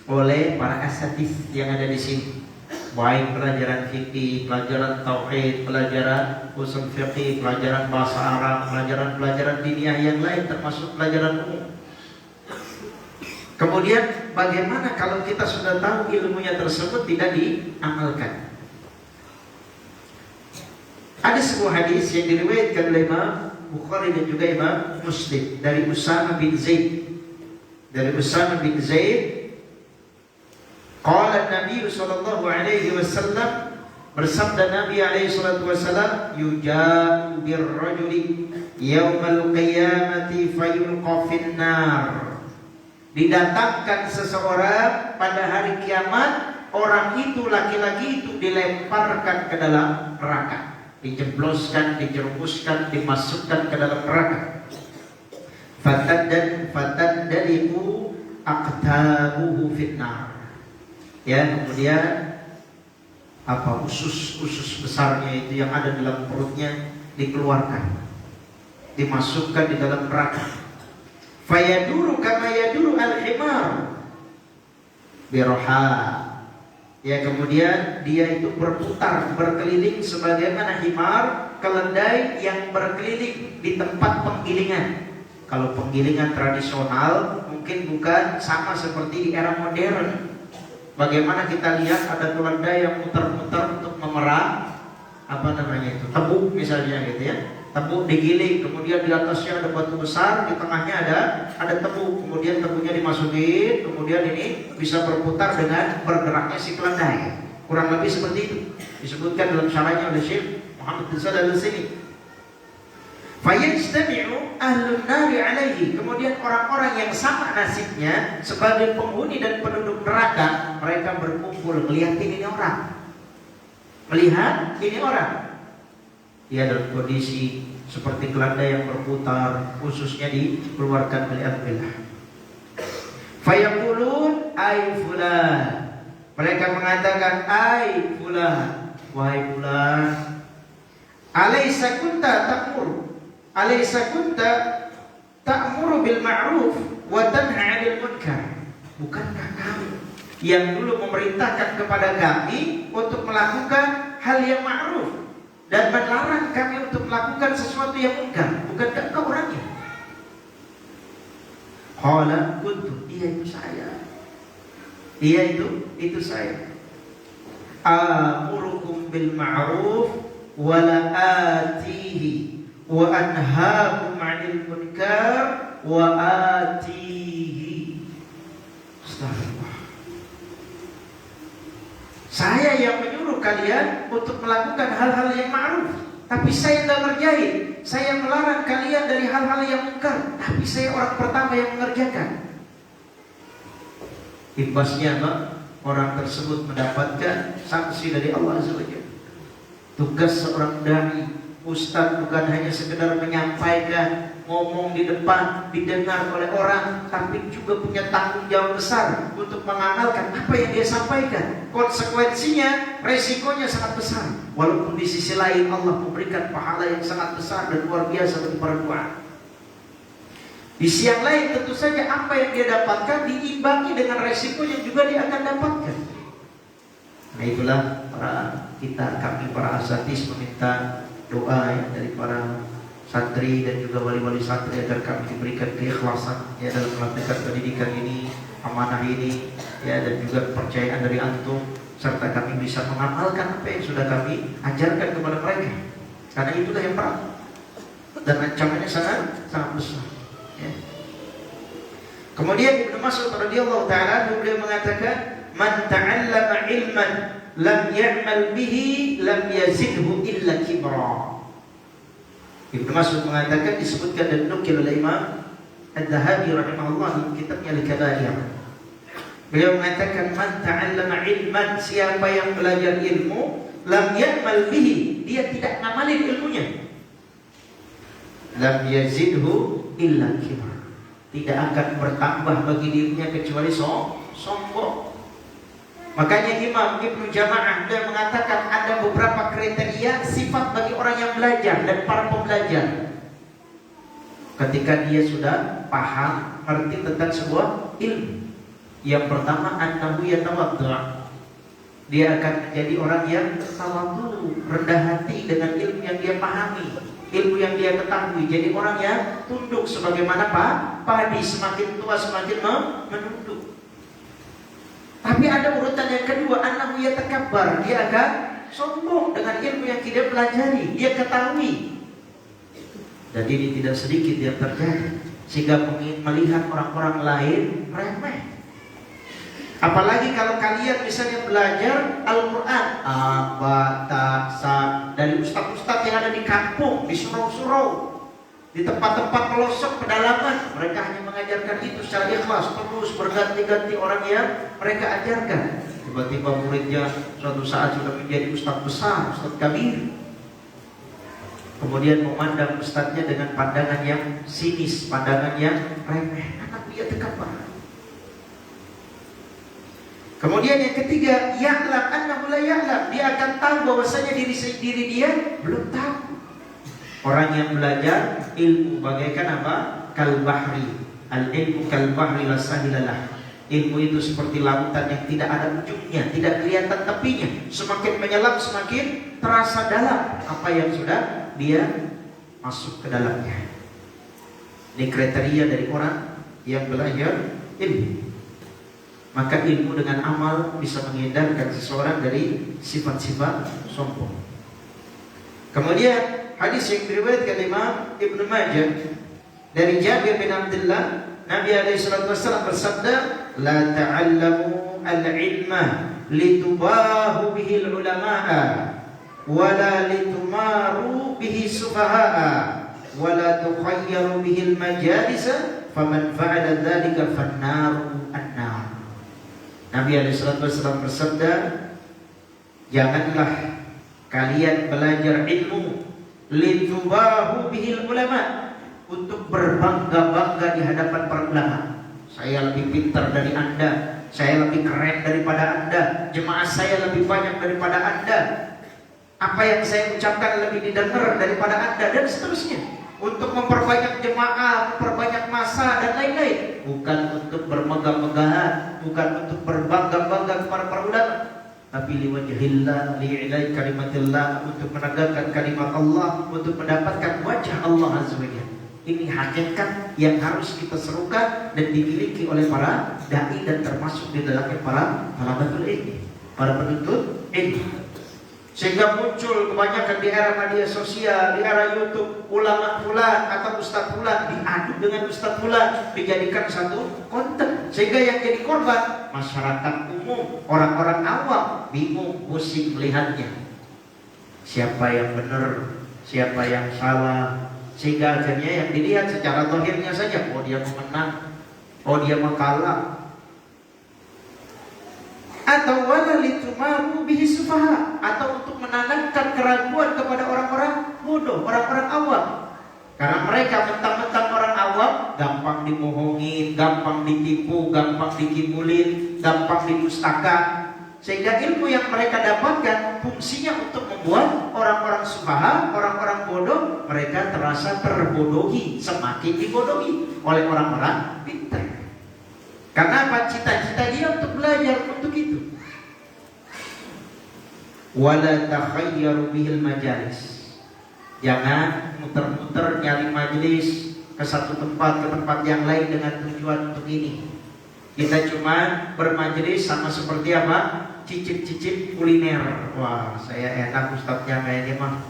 oleh para asatidz yang ada di sini, baik pelajaran fikih, pelajaran tauhid, pelajaran usul fikih, pelajaran bahasa Arab, pelajaran diniyah yang lain termasuk pelajaran umum. Kemudian bagaimana kalau kita sudah tahu ilmunya tersebut tidak diamalkan? Ada sebuah hadis yang diriwayatkan oleh Imam Bukhari dan juga Imam Muslim dari Usama bin Zaid. Dari Usama bin Zaid, qala Nabi sallallahu alaihi wasallam, bersabda Nabi alaihi salatu wasallam, yuja'u birrajuli yaumal qiyamati fayulqa finnar. Didatangkan seseorang pada hari kiamat, orang itu, laki-laki itu dilemparkan ke dalam neraka, dijebloskan, dijerumuskan, dimasukkan ke dalam neraka. Fatadaliku aqtabuhu finnar. Ya, kemudian usus besarnya itu yang ada dalam perutnya dikeluarkan, dimasukkan di dalam neraka. Fayaduru kama yaduru al-himar biroha. Ya, kemudian dia itu berputar, berkeliling sebagaimana himar, keledai yang berkeliling di tempat penggilingan. Kalau penggilingan tradisional mungkin bukan sama seperti di era modern. Bagaimana kita lihat ada keledai yang muter-muter untuk memerah tebu misalnya gitu ya. Tebu digiling, kemudian di atasnya ada batu besar, di tengahnya ada tebu, kemudian tebunya dimasukin, kemudian ini bisa berputar dengan bergeraknya si keledai. Kurang lebih seperti itu disebutkan dalam syarahnya oleh Syekh Muhammad bin Shalih Al-Utsaimin. Fayajtami'u ahlun nari alaihi, kemudian orang-orang yang sama nasibnya sebagai penghuni dan penduduk neraka, mereka berkumpul melihat ini orang. Melihat ini orang. Dia dalam kondisi seperti keledai yang berputar, khususnya dikeluarkan oleh Allah. Fayaqulun ay fulan. Mereka mengatakan ay fulan, wahai fulan, alaysa kunta ta'muru bil ma'ruf wa tanha 'anil munkar. Bukankah kamu yang dulu memerintahkan kepada kami untuk melakukan hal yang ma'ruf dan melarang kami untuk melakukan sesuatu yang munkar? Bukankah engkau orangnya? Qala kuntu, iya itu saya. Iya itu saya. Amurukum bil ma'ruf wa la atihi wa anhaakum 'anil munkar wa atihi. Astagfirullah. Saya yang menyuruh kalian untuk melakukan hal-hal yang ma'ruf, tapi saya tidak ngerjain. Saya melarang kalian dari hal-hal yang munkar, tapi saya orang pertama yang mengerjakan. Imbasnya apa? Orang tersebut mendapatkan sanksi dari Allah Azza wa Jalla. Tugas seorang dai, ustaz, bukan hanya sekedar menyampaikan, ngomong di depan, didengar oleh orang, tapi juga punya tanggung jawab besar untuk mengamalkan apa yang dia sampaikan. Konsekuensinya, resikonya sangat besar. Walaupun di sisi lain Allah memberikan pahala yang sangat besar dan luar biasa bagi para du'a. Di sisi yang lain tentu saja apa yang dia dapatkan diimbangi dengan resiko yang juga dia akan dapatkan. Nah itulah kami para asatidz meminta doa ya, dari para santri dan juga wali-wali santri agar kami diberikan keikhlasan ya dalam melakukan pendidikan ini, amanah ini ya, dan juga kepercayaan dari antum, serta kami bisa mengamalkan apa yang sudah kami ajarkan kepada mereka, karena itulah yang berat dan ancamannya sangat besar ya. Kemudian Ibnu Mas'ud radhiyallahu ta'ala beliau mengatakan, man ta'allama ilman lam ya'mal bihi lam yazidhu illa kibra. Ibnu Mas'ud mengatakan, disebutkan dan nukil oleh Imam Adz-Dzahabi rahimahullah dalam kitabnya Al-Kabair. Beliau mengatakan, man ta'allama ilman, siapa yang belajar ilmu, lam ya'mal bihi, dia tidak ngamalin ilmunya, lam yazidhu illa kibra, tidak akan bertambah bagi dirinya kecuali sombong. Makanya Imam Ibnu Jama'ah beliau mengatakan ada beberapa kriteria sifat bagi orang yang belajar dan para pembelajar. Ketika dia sudah paham, ngerti tentang sebuah ilmu, yang pertama annahu yatawaddu'. Dia akan menjadi orang yang tawadhu, rendah hati dengan ilmu yang dia pahami, ilmu yang dia ketahui. Jadi orang yang tunduk sebagaimana padi, semakin tua semakin menunduk. Tapi ada urutan yang kedua, annahu yatakabbar, dia akan sombong dengan ilmu yang dia pelajari, dia ketahui. Dan ini tidak sedikit yang terjadi, sehingga melihat orang-orang lain remeh. Apalagi kalau kalian misalnya belajar Al-Quran dari ustaz-ustaz yang ada di kampung, di surau-surau, di tempat-tempat pelosok pedalaman, mereka hanya mengajarkan itu secara ikhlas, terus berganti-ganti orang yang mereka ajarkan. Tiba-tiba muridnya suatu saat sudah menjadi ustaz besar, ustaz kabir, kemudian memandang ustaznya dengan pandangan yang sinis, pandangan yang remeh. Anak dia tekabbar. Kemudian yang ketiga, ya'lam annahu la ya'lam, dia akan tahu bahwasanya diri dia belum tahu. Orang yang belajar ilmu bagaikan apa? Kal-bahri. Al-ilmu kal-bahri la sahilalah. Ilmu itu seperti lautan yang tidak ada ujungnya, tidak kelihatan tepinya. Semakin menyelam semakin terasa dalam apa yang sudah dia masuk ke dalamnya. Ini kriteria dari orang yang belajar ilmu. Maka ilmu dengan amal bisa menghindarkan seseorang dari sifat-sifat sombong. Kemudian hadis yang diriwayatkan Imam Ibnu Majah dari Jabir bin Abdullah, Nabi SAW bersabda, "La ta'allamu al-ilma litubahu bihi al-ulama'a, wa la litumaru bihi sufaha'a, wa la tukhayyaru bihi al-majalisa, faman fa'ala dhalika fannaru an-nar." Nabi SAW bersabda, janganlah kalian belajar ilmu litubahu bihi al-ulama, untuk berbangga-bangga di hadapan para ulama. Saya lebih pintar dari Anda, saya lebih keren daripada Anda, jemaah saya lebih banyak daripada Anda, apa yang saya ucapkan lebih didengar daripada Anda, dan seterusnya. Untuk memperbanyak jemaah, memperbanyak masa dan lain-lain. Bukan untuk bermegah-megahan, bukan untuk berbangga-bangga kepada para ulama, tapi liwajhillah, li'ilai kalimatillah, untuk menegakkan kalimat Allah, untuk mendapatkan wajah Allah Azza wa Jalla. Ini hakikat yang harus kita serukan dan dimiliki oleh para dai dan termasuk di dalamnya para talabatul ilmi, para penuntut ilmu. Sehingga muncul kebanyakan di era media sosial, di era YouTube, ulama fulan atau ustaz fulan diadu dengan ustaz fulan, dijadikan satu konten. Sehingga yang jadi korban masyarakat umum, orang-orang awam bingung, pusing melihatnya. Siapa yang benar, siapa yang salah. Sehingga akhirnya yang dilihat secara zahirnya saja, oh dia memenang, oh dia mengkalah. Atau wala litumaru bihi sufaha, atau untuk menanamkan keraguan kepada orang-orang bodoh, orang-orang awam. Karena mereka mentang-mentang orang awam, gampang dibohongin, gampang ditipu, gampang dikibulin, gampang didustakan. Sehingga ilmu yang mereka dapatkan fungsinya untuk membuat orang-orang sufaha, orang-orang bodoh, mereka terasa terbodohi, semakin dibodohi oleh orang-orang pintar. Karena apa? Cita-cita dia untuk belajar untuk itu. Wala takhayyaru bihil majalis. Jangan muter-muter nyari majelis ke satu tempat ke tempat yang lain dengan tujuan untuk ini. Kita cuma bermajelis sama seperti apa? Cicip-cicip kuliner. Wah, saya enak ustadznya kayaknya mah.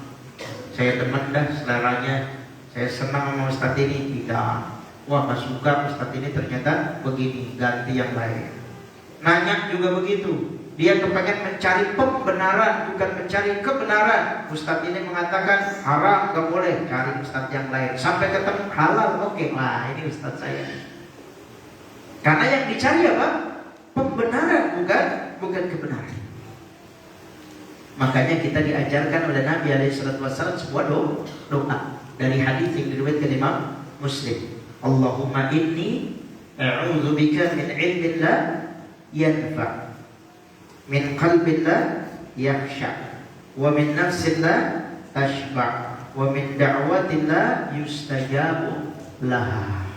Saya demen dah seleranya. Saya senang sama ustadz ini. Tidak. Wah, gak suka ustadz ini ternyata begini, ganti yang lain. Nanya juga begitu. Dia kepengen mencari pembenaran, bukan mencari kebenaran. Ustadz ini mengatakan haram, gak boleh, cari ustadz yang lain. Sampai ketemu halal, oke, wah ini ustadz saya. Karena yang dicari apa? Pembenaran, bukan kebenaran. Makanya kita diajarkan oleh Nabi SAW sebuah doa dari hadis yang diriwayatkan Imam Muslim. Allahumma inni a'udzubika min ilmin la yanfa', min qalbin la yakhsha, wa min nafsin la tashba', wa min da'watin la yustajabu laha.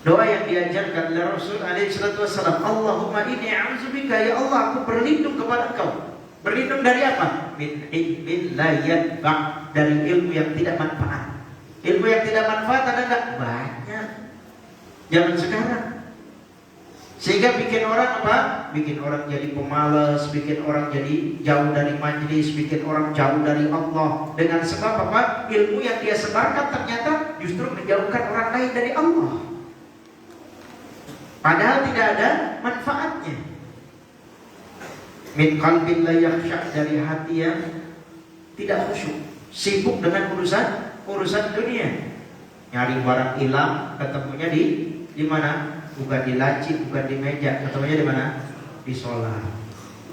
Doa yang diajarkan oleh Rasul SAW. Allahumma inni a'udzubika, ya Allah, aku berlindung kepada Engkau. Berlindung dari apa? Min ilmin la yanfa', dari ilmu yang tidak manfaat. Ilmu yang tidak manfaat ada enggak? Banyak. Zaman sekarang. Sehingga bikin orang apa? Bikin orang jadi pemalas, bikin orang jadi jauh dari majlis, bikin orang jauh dari Allah. Dengan sebab apa? Ilmu yang dia sebarkan ternyata justru menjauhkan orang lain dari Allah. Padahal tidak ada manfaatnya. Min qalbin la yakhsha, dari hati yang tidak khusyuk, sibuk dengan urusan dunia. Nyari barang hilang, ketemunya di mana? Bukan di laci, bukan di meja, ketemunya di mana? Di sholat.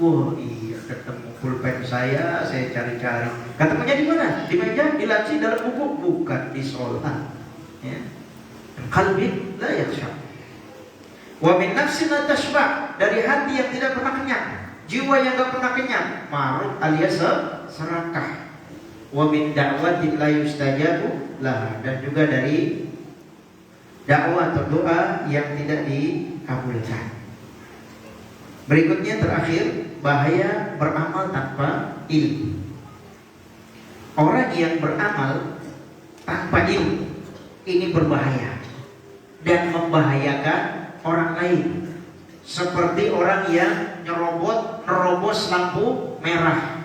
Wah iya, ketemu pulpen saya cari-cari. Ketemunya di mana? Di meja, di laci, dalam buku, bukan di sholat. Ya. Qalbin la yakhsha. Wa min nafsin la tashba', dari hati yang tidak pernah kenyang, jiwa yang tidak pernah kenyang, marut alias serakah. wa min da'watin la yustajabu lah, dan juga dari dakwah atau doa yang tidak dikabulkan. Berikutnya terakhir, bahaya beramal tanpa ilmu. Orang yang beramal tanpa ilmu ini berbahaya dan membahayakan orang lain. Seperti orang yang nerobos lampu merah.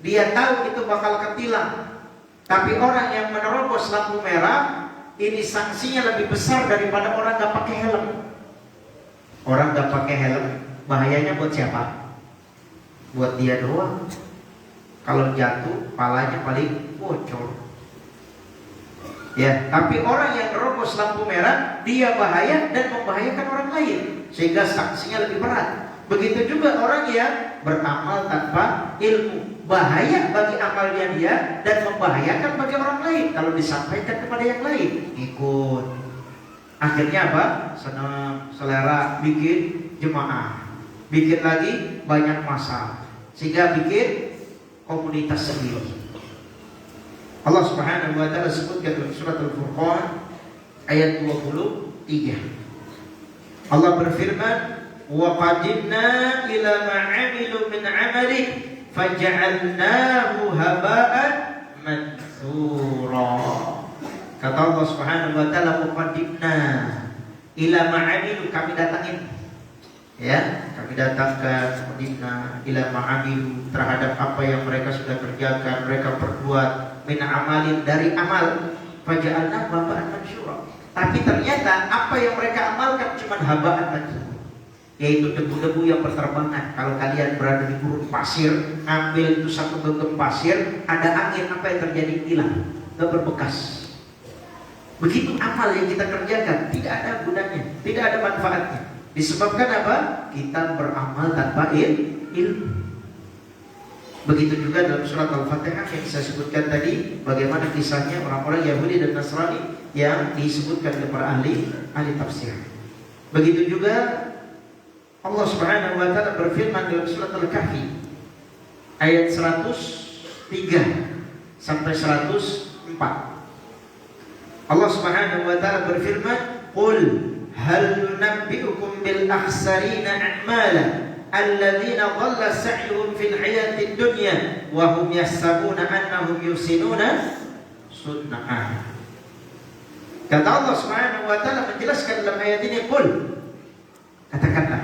Dia tahu itu bakal ketilang, tapi orang yang menerobos lampu merah ini sanksinya lebih besar daripada orang gak pakai helm. Orang gak pakai helm, bahayanya buat siapa? Buat dia doang. Kalau jatuh, palanya paling bocor. Ya, tapi orang yang nerobos lampu merah, dia bahaya dan membahayakan orang lain, sehingga sanksinya lebih berat. Begitu juga orang yang beramal tanpa ilmu, bahaya bagi amalnya dia dan membahayakan bagi orang lain. Kalau disampaikan kepada yang lain, ikut. Akhirnya apa? Senang, selera, bikin jemaah, bikin lagi banyak masa, sehingga bikin komunitas sendiri. Allah Subhanahu wa taala sebutkan dalam surat Al-Furqan ayat 23. Allah berfirman, "Wa qadimna ila ma 'amilu min 'amalin faj'alnahu haba'an mansura." Kata Allah Subhanahu wa taala, "Wa qadimna ila ma 'amilu," kami datangin. Ya, kami datangkan qadimna ila ma 'amilu, terhadap apa yang mereka sudah kerjakan, mereka perbuat, min amalin, dari amal, faja'alna haba'an mansura. Tapi ternyata apa yang mereka amalkan cuma haba'an mansura, yaitu debu-debu yang berterbangan. Kalau kalian berada di gurun pasir, ambil itu satu genggam pasir, ada angin, apa yang terjadi? Hilang, gak berbekas. Begitu amal yang kita kerjakan, tidak ada gunanya, tidak ada manfaatnya. Disebabkan apa? Kita beramal tanpa ilmu. Begitu juga dalam surat Al-Fatihah yang saya sebutkan tadi, bagaimana kisahnya orang-orang Yahudi dan Nasrani yang disebutkan kepada ahli tafsir. Begitu juga Allah Subhanahu wa taala berfirman dalam surat Al-Kahfi ayat 103 sampai 104. Allah Subhanahu wa taala berfirman, "Qul hal nunabbi'ukum bil akhsarina a'mala alladzina dhalla sa'yuhum fil hayatid dunya wa hum yahsabuna annahum yusinuna sunna'a." Kata Allah Subhanahu wa taala menjelaskan dalam ayat ini, "Qul," katakanlah,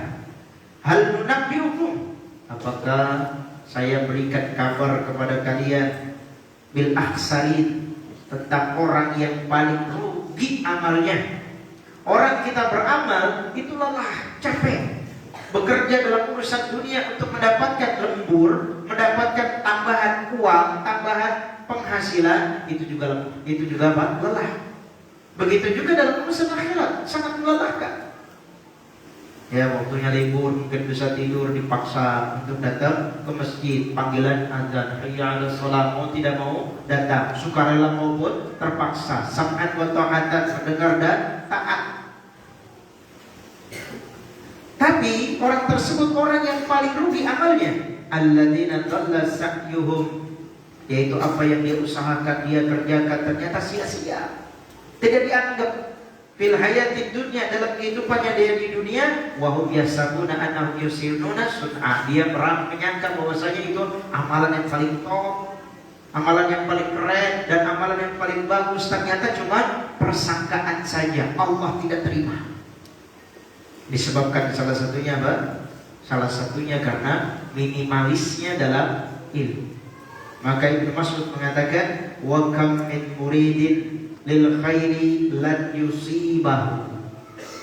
"hal nunabbi'ukum," apakah saya berikan kabar kepada kalian, bil akhsarin, tentang orang yang paling rugi amalnya. Orang kita beramal itu lelah, capek, bekerja dalam urusan dunia untuk mendapatkan lembur, mendapatkan tambahan uang, tambahan penghasilan, itu juga apa? Lelah. Begitu juga dalam urusan akhirat, sangat melelahkan. Ya, waktunya libur, mungkin bisa tidur, dipaksa untuk datang ke masjid, panggilan azan, hayya 'alas shalah, mau tidak mau datang, sukarela maupun terpaksa, sam'an wa ta'atan, mendengar dan taat. Tapi orang tersebut orang yang paling rugi amalnya, alladzina dhalla sa'yuhum, yaitu apa yang dia usahakan, dia kerjakan ternyata sia-sia, tidak dianggap fil hayatid dunya, dalam kehidupannya dia di dunia, wa hum yahsabuna annahum yusinuna sun'a, dia menyangka bahwasanya itu amalan yang paling top, amalan yang paling keren dan amalan yang paling bagus, ternyata cuma persangkaan saja, Allah tidak terima. Disebabkan salah satunya apa? Salah satunya karena minimalisnya dalam ilmu. Maka Ibnu Mas'ud mengatakan, wa kam min muridin lil khairi lan yusibahu.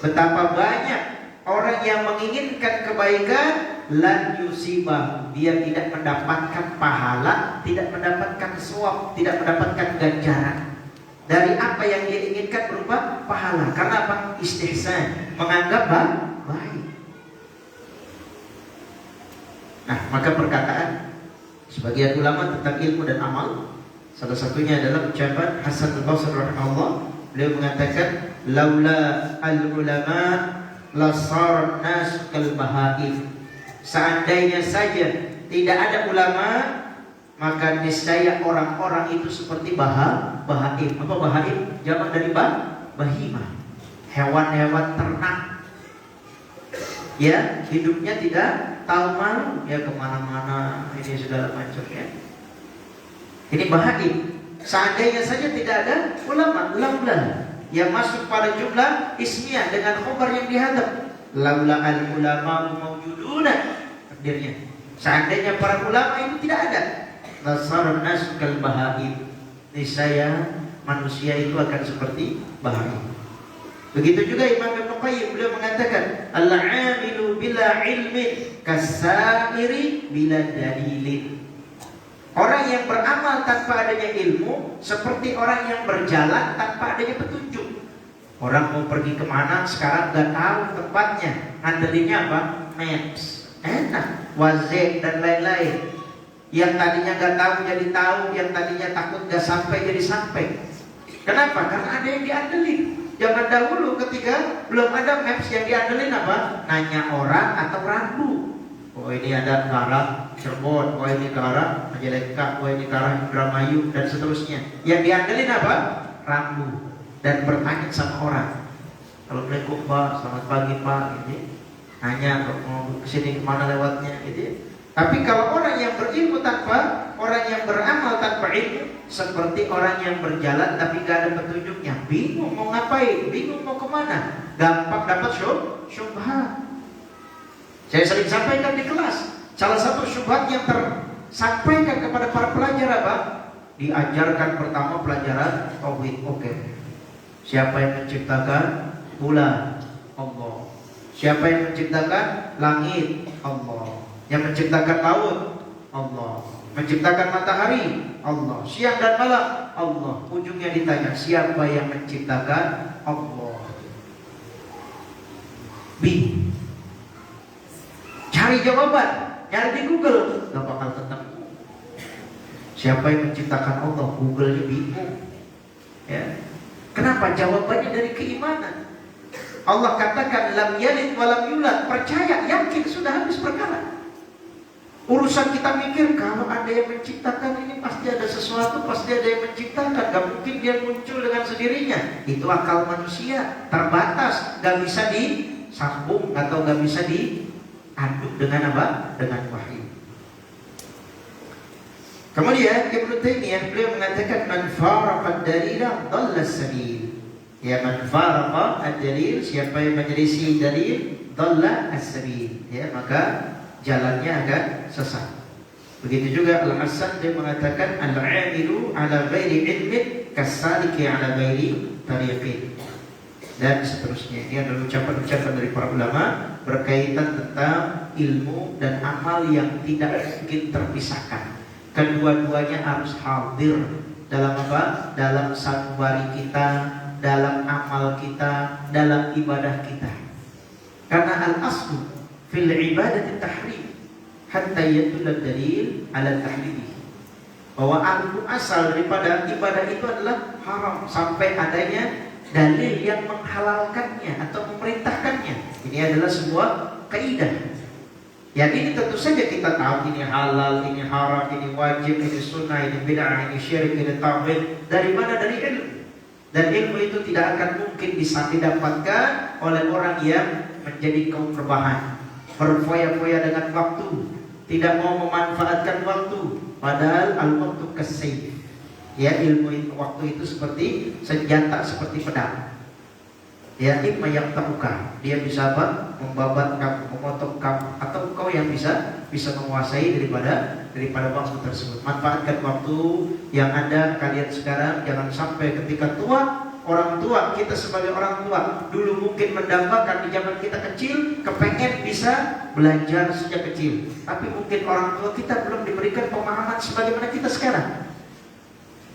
Betapa banyak orang yang menginginkan kebaikan, lan yusibah, dia tidak mendapatkan pahala, tidak mendapatkan sawab, tidak mendapatkan ganjaran dari apa yang dia inginkan berupa pahala. Karena apa? Istihsan, menganggap baik. Nah, maka perkataan sebagian ulama tentang ilmu dan amal, salah satunya adalah ucapan Hasan al-Basri rahimahullah. Beliau mengatakan, laula al-ulama la sar nas kal bahaim. Seandainya saja tidak ada ulama, maka niscaya orang-orang itu seperti bahaim. Apa bahaim? Jamak dari bahimah, hewan-hewan ternak. Ya, hidupnya tidak tahu malu, ya kemana-mana ini segala macam ya. Ini bahaim. Seandainya saja tidak ada ulama, laulah yang masuk pada jumlah ismiyah dengan khabar yang dihadap. Laula al-ulama mawjuduna, takdirnya. Seandainya para ulama itu tidak ada, nasarun nas kal bahaim. Niscaya manusia itu akan seperti bahaim. Begitu juga Imam Ibnu Qayyim, beliau mengatakan al-'amilu bila ilmin kasairi bila dalilin. Orang yang beramal tanpa adanya ilmu seperti orang yang berjalan tanpa adanya petunjuk. Orang mau pergi kemana sekarang gak tahu tempatnya, ngandelinnya apa? Maps, enak, Waze dan lain-lain. Yang tadinya gak tahu jadi tahu, yang tadinya takut gak sampai jadi sampai. Kenapa? Karena ada yang diandelin. Zaman dahulu ketika belum ada maps, yang diandelin apa? Nanya orang atau ragu. Oh ini ada ke arah Cirebon, oh ini ke arah Majalengka, oh ini ke arah Indramayu dan seterusnya. Yang diandelin apa? Ragu dan bertanya sama orang. Assalamualaikum Pak, selamat pagi Pak, gitu. Nanya mau kesini kemana lewatnya, gitu. Tapi kalau orang yang berilmu orang yang beramal tanpa ilmu, seperti orang yang berjalan tapi gak ada petunjuknya, bingung mau ngapain, bingung mau kemana, gampang dapat syubhat. Saya sering sampaikan di kelas, salah satu syubhat yang tersampaikan kepada para pelajar apa? Diajarkan pertama pelajaran tauhid. Oke. Siapa yang menciptakan bulan? Allah. Siapa yang menciptakan langit? Allah. Yang menciptakan laut? Allah. Menciptakan matahari? Allah. Siang dan malam? Allah. Ujungnya ditanya, siapa yang menciptakan? Allah. Bingung. Cari jawaban, cari di Google, gak bakal ketemu. Siapa yang menciptakan Allah? Google-nya bingung. Ya. Kenapa? Jawabannya dari keimanan. Allah katakan lam yalid wa lam yulad. Percaya, yakin, sudah habis perkara. Urusan kita mikir kalau ada yang menciptakan ini pasti ada sesuatu, pasti ada yang menciptakan. Gak mungkin dia muncul dengan sendirinya. Itu akal manusia, terbatas, gak bisa disambung atau gak bisa diaduk dengan apa? Dengan wahyu. Kemudian Ibnu Taimiyah beliau mengatakan man faraqa ad-dalila dhalla as-sabil. Ya, man faraqa ad-dalil, siapa yang menyelisih dalil, dhalla as-sabil. Ya, maka jalannya agak sesat. Begitu juga Al-Hasan dia mengatakan al-'amilu ala ghairi ilmin kas-saliki ala ghairi tariqin. Dan seterusnya. Ini adalah ucapan-ucapan dari para ulama berkaitan tentang ilmu dan amal yang tidak mungkin terpisahkan. Kedua-duanya harus hadir dalam apa? Dalam sanubari kita, dalam amal kita, dalam ibadah kita. Karena al-aslu fil ibadati tahrim hatta yadulla dalil ala tahlili. Bahwa asal daripada ibadah itu adalah haram sampai adanya dalil yang menghalalkannya atau memerintahkannya. Ini adalah sebuah kaidah. Yang ini tentu saja kita tahu ini halal, ini haram, ini wajib, ini sunnah, ini bid'ah, ini syirik, ini tauhid. Dari mana? Dari ilmu. Dan ilmu itu tidak akan mungkin bisa didapatkan oleh orang yang menjadi kaum rebahan, berfoya-foya dengan waktu, tidak mau memanfaatkan waktu. Padahal al-waktu kasayf. Ya, ilmu itu, waktu itu seperti senjata, seperti pedang. Ya, imma yang terbuka, dia bisa apa? Membabat kamu, memotong kamu, atau engkau yang bisa menguasai daripada waktu tersebut. Manfaatkan waktu yang ada kalian sekarang. Jangan sampai ketika tua, orang tua, kita sebagai orang tua dulu mungkin mendambakan di zaman kita kecil, kepengen bisa belajar sejak kecil, tapi mungkin orang tua kita belum diberikan pemahaman sebagaimana kita sekarang.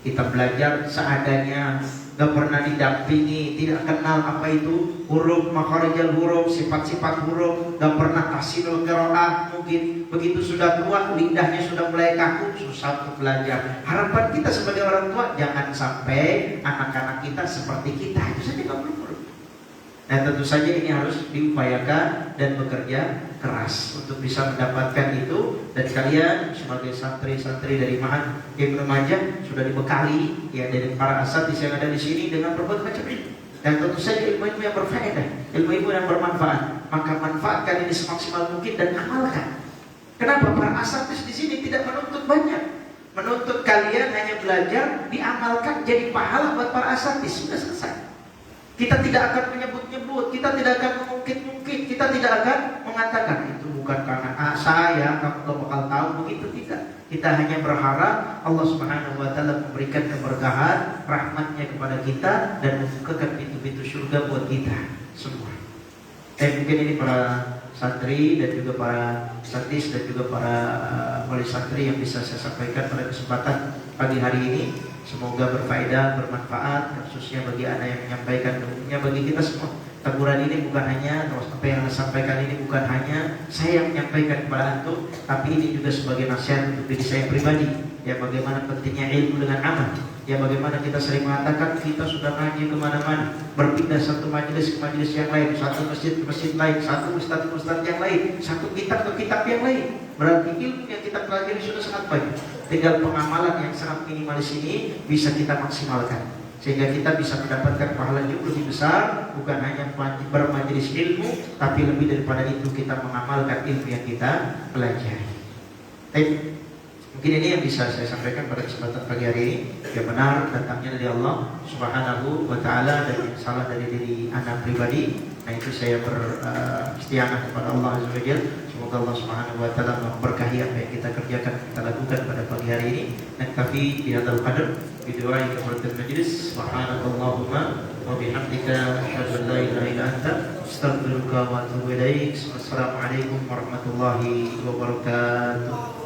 Kita belajar seadanya, gak pernah didampingi, tidak kenal apa itu huruf, makharijal huruf, sifat-sifat huruf, gak pernah tahsinul qiraah. Mungkin begitu sudah tua, lidahnya sudah mulai kaku, susah untuk belajar. Harapan kita sebagai orang tua, jangan sampai anak-anak kita seperti kita. Itu saja gak perlu. Dan tentu saja ini harus diupayakan dan bekerja keras untuk bisa mendapatkan itu. Dan kalian sebagai santri-santri dari Ma'had Ibnu Majah sudah dibekali ya dari para asatidz yang ada di sini dengan berbagai macam ilmu. Dan tentu saja ilmu-ilmu yang berfaedah, ilmu-ilmu yang bermanfaat. Maka manfaatkan ini semaksimal mungkin dan amalkan. Kenapa para asatidz di sini tidak menuntut banyak? Menuntut kalian hanya belajar, diamalkan jadi pahala buat para asatidz, sudah selesai. Kita tidak akan menyebut-nyebut, kita tidak akan mengungkit-ungkit, kita tidak akan mengatakan itu bukan karena saya, kamu gak bakal tahu, begitu tidak. Kita hanya berharap Allah Subhanahu wa taala memberikan keberkahan, rahmatnya kepada kita dan membukakan pintu-pintu surga buat kita semua. Mungkin ini para santri dan juga para satis dan juga para wali santri yang bisa saya sampaikan pada kesempatan pagi hari ini. Semoga berfaedah, bermanfaat, khususnya bagi anak yang menyampaikan, tentunya bagi kita semua. Teguran ini bukan hanya, atau apa yang saya sampaikan ini bukan hanya saya yang menyampaikan kepada antum, tapi ini juga sebagai nasihat untuk diri saya pribadi. Ya, bagaimana pentingnya ilmu dengan amal. Ya, bagaimana kita sering mengatakan kita sudah ngaji kemana-mana, berpindah satu majelis ke majelis yang lain, satu masjid ke masjid lain, satu ustadz ke ustadz yang lain, satu kitab ke kitab yang lain. Berarti ilmu yang kita pelajari sudah sangat banyak. Tinggal pengamalan yang sangat minimalis ini bisa kita maksimalkan, sehingga kita bisa mendapatkan pahala jauh lebih besar. Bukan hanya bermajelis ilmu, tapi lebih daripada itu kita mengamalkan ilmu yang kita pelajari. Mungkin ini yang bisa saya sampaikan pada kesempatan pagi hari ini. Yang benar datangnya dari Allah Subhanahu wa taala, dan yang salah dari diri anak pribadi. Nah, itu saya beristighfar kepada Allah Azza wa Jalla. Semoga Allah Subhanahu wa taala memberkahi apa yang kita kerjakan, kita lakukan pada pagi hari ini. Dan kafi bi hadzal qadar bi du'ai kafaratul majlis. Subhanakallahumma wa bihamdika asyhadu an la ilaha illa anta astaghfiruka wa atubu ilaik. Wassalamualaikum warahmatullahi wabarakatuh.